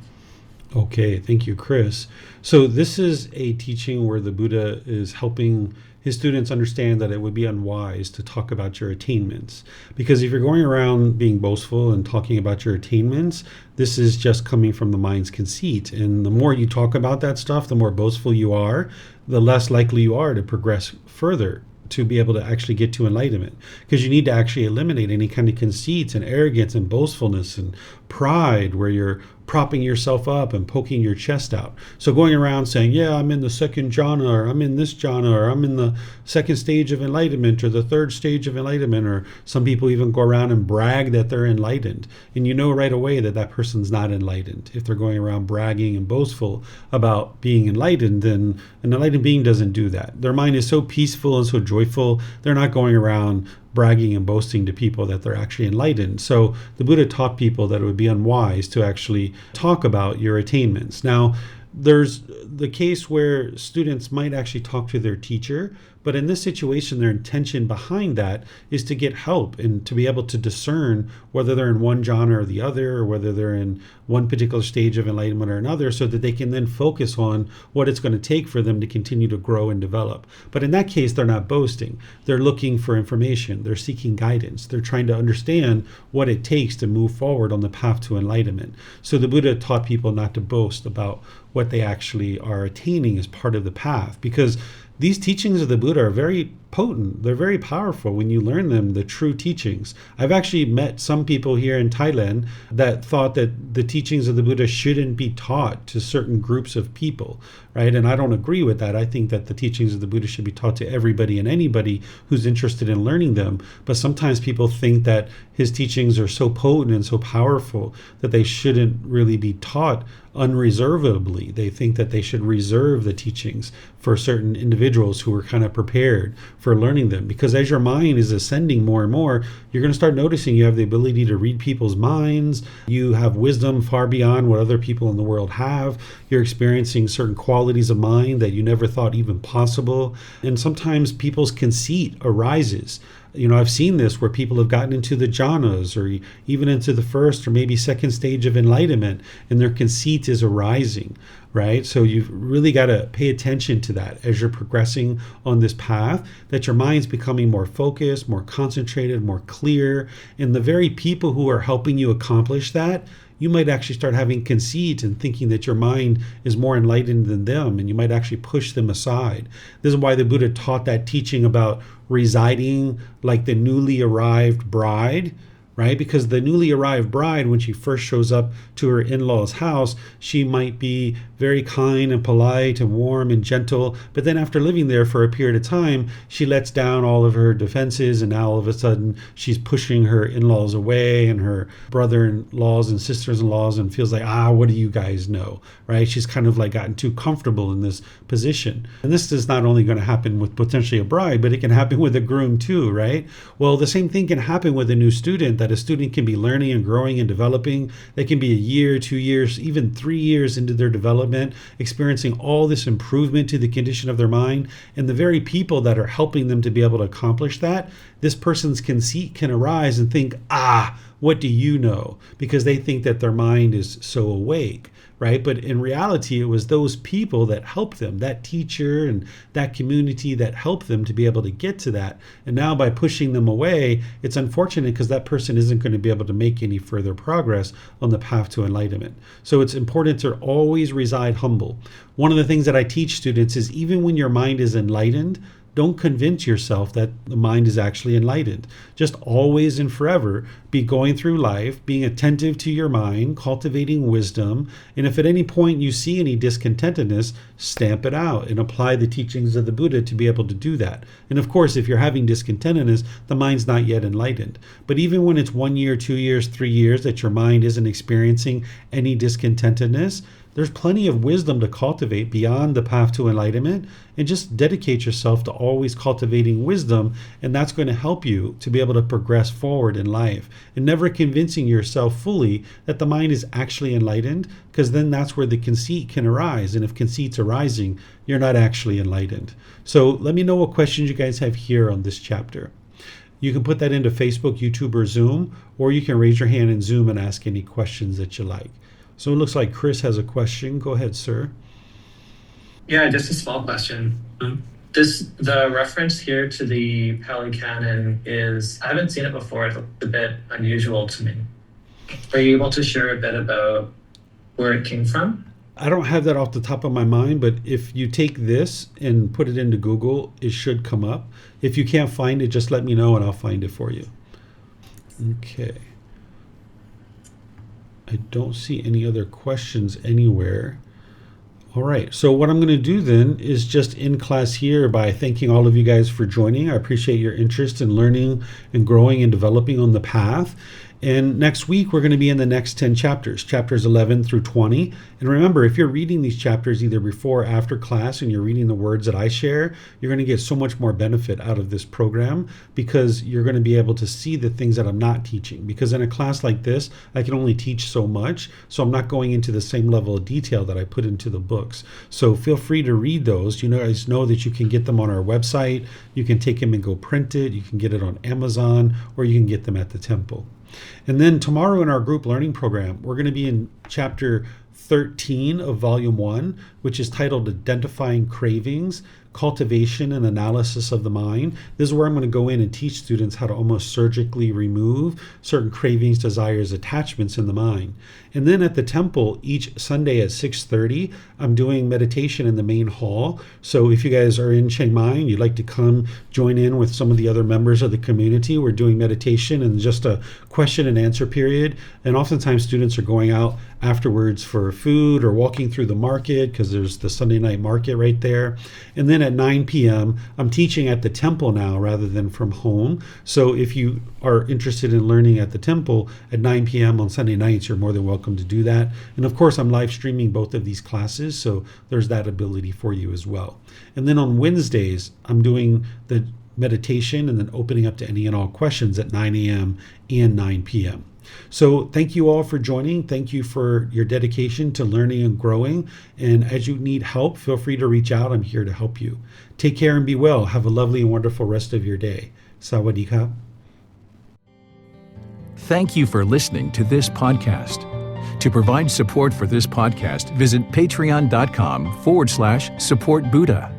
Okay, thank you, Chris. So this is a teaching where the Buddha is helping his students understand that it would be unwise to talk about your attainments. Because if you're going around being boastful and talking about your attainments, this is just coming from the mind's conceit. And the more you talk about that stuff, the more boastful you are, the less likely you are to progress further, to be able to actually get to enlightenment. Because you need to actually eliminate any kind of conceit and arrogance and boastfulness and pride, where you're propping yourself up and poking your chest out. So going around saying, yeah, I'm in the second jhana, or I'm in this jhana, or I'm in the second stage of enlightenment, or the third stage of enlightenment, or some people even go around and brag that they're enlightened. And you know right away that that person's not enlightened. If they're going around bragging and boastful about being enlightened, then an enlightened being doesn't do that. Their mind is so peaceful and so joyful, they're not going around bragging and boasting to people that they're actually enlightened. So the Buddha taught people that it would be unwise to actually talk about your attainments. Now, there's the case where students might actually talk to their teacher, but in this situation, their intention behind that is to get help and to be able to discern whether they're in one jhana or the other, or whether they're in one particular stage of enlightenment or another, so that they can then focus on what it's going to take for them to continue to grow and develop. But in that case, they're not boasting. They're looking for information. They're seeking guidance. They're trying to understand what it takes to move forward on the path to enlightenment. So the Buddha taught people not to boast about what they actually are attaining as part of the path, because these teachings of the Buddha are very potent. They're very powerful when you learn them, the true teachings. I've actually met some people here in Thailand that thought that the teachings of the Buddha shouldn't be taught to certain groups of people, right? And I don't agree with that. I think that the teachings of the Buddha should be taught to everybody and anybody who's interested in learning them. But sometimes people think that his teachings are so potent and so powerful that they shouldn't really be taught unreservedly. They think that they should reserve the teachings for certain individuals who are kind of prepared for learning them. Because as your mind is ascending more and more, you're going to start noticing you have the ability to read people's minds. You have wisdom far beyond what other people in the world have. You're experiencing certain qualities of mind that you never thought even possible. And sometimes people's conceit arises. You know, I've seen this where people have gotten into the jhanas or even into the first or maybe second stage of enlightenment, and their conceit is arising, right? So you've really got to pay attention to that as you're progressing on this path, that your mind's becoming more focused, more concentrated, more clear. And the very people who are helping you accomplish that, you might actually start having conceit and thinking that your mind is more enlightened than them, and you might actually push them aside. This is why the Buddha taught that teaching about residing like the newly arrived bride, right? Because the newly arrived bride, when she first shows up to her in-laws' house, she might be very kind and polite and warm and gentle. But then after living there for a period of time, she lets down all of her defenses, and now all of a sudden she's pushing her in-laws away and her brother-in-laws and sisters-in-laws, and feels like, what do you guys know, right? She's kind of like gotten too comfortable in this position. And this is not only going to happen with potentially a bride, but it can happen with a groom too, right? Well, the same thing can happen with a new student, that a student can be learning and growing and developing. They can be a year, 2 years, even 3 years into their development, experiencing all this improvement to the condition of their mind. And the very people that are helping them to be able to accomplish that, this person's conceit can arise and think, what do you know? Because they think that their mind is so awake, right? But in reality, it was those people that helped them, that teacher and that community that helped them to be able to get to that. And now by pushing them away, it's unfortunate because that person isn't going to be able to make any further progress on the path to enlightenment. So it's important to always reside humble. One of the things that I teach students is, even when your mind is enlightened, don't convince yourself that the mind is actually enlightened. Just always and forever be going through life, being attentive to your mind, cultivating wisdom. And if at any point you see any discontentedness, stamp it out and apply the teachings of the Buddha to be able to do that. And of course, if you're having discontentedness, the mind's not yet enlightened. But even when it's 1 year, 2 years, 3 years that your mind isn't experiencing any discontentedness, there's plenty of wisdom to cultivate beyond the path to enlightenment, and just dedicate yourself to always cultivating wisdom, and that's going to help you to be able to progress forward in life, and never convincing yourself fully that the mind is actually enlightened, because then that's where the conceit can arise, and if conceit's arising, you're not actually enlightened. So let me know what questions you guys have here on this chapter. You can put that into Facebook, YouTube, or Zoom, or you can raise your hand in Zoom and ask any questions that you like. So it looks like Chris has a question. Go ahead, sir. Yeah, just a small question. The reference here to the Pali Canon is, I haven't seen it before. It's a bit unusual to me. Are you able to share a bit about where it came from? I don't have that off the top of my mind, but if you take this and put it into Google, it should come up. If you can't find it, just let me know and I'll find it for you. Okay. I don't see any other questions anywhere. All right, so what I'm going to do then is just end class here by thanking all of you guys for joining. I appreciate your interest in learning and growing and developing on the path. And next week, we're going to be in the next 10 chapters, chapters 11 through 20. And remember, if you're reading these chapters either before or after class and you're reading the words that I share, you're going to get so much more benefit out of this program because you're going to be able to see the things that I'm not teaching. Because in a class like this, I can only teach so much. So I'm not going into the same level of detail that I put into the books. So feel free to read those. You guys know that you can get them on our website. You can take them and go print it. You can get it on Amazon, or you can get them at the temple. And then tomorrow in our group learning program, we're going to be in chapter 13 of volume 1, which is titled Identifying Cravings, Cultivation and Analysis of the Mind. This is where I'm going to go in and teach students how to almost surgically remove certain cravings, desires, attachments in the mind. And then at the temple, each Sunday at 6:30, I'm doing meditation in the main hall. So if you guys are in Chiang Mai and you'd like to come join in with some of the other members of the community, we're doing meditation and just a question and answer period. And oftentimes students are going out afterwards for food or walking through the market because there's the Sunday night market right there. And then at 9 p.m., I'm teaching at the temple now rather than from home. So if you are interested in learning at the temple at 9 p.m. on Sunday nights, you're more than welcome to do that. And of course, I'm live streaming both of these classes, so there's that ability for you as well. And then on Wednesdays, I'm doing the meditation and then opening up to any and all questions at 9 a.m. and 9 p.m. So thank you all for joining. Thank you for your dedication to learning and growing. And as you need help, feel free to reach out. I'm here to help you. Take care and be well. Have a lovely and wonderful rest of your day. Sawadee ka. Thank you for listening to this podcast. To provide support for this podcast, visit patreon.com/support Buddha.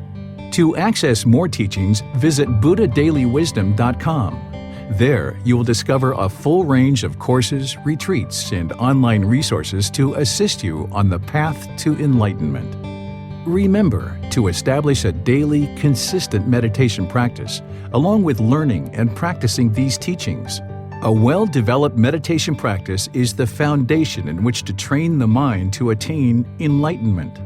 To access more teachings, visit buddhadailywisdom.com. There, you will discover a full range of courses, retreats, and online resources to assist you on the path to enlightenment. Remember to establish a daily, consistent meditation practice, along with learning and practicing these teachings. A well-developed meditation practice is the foundation in which to train the mind to attain enlightenment.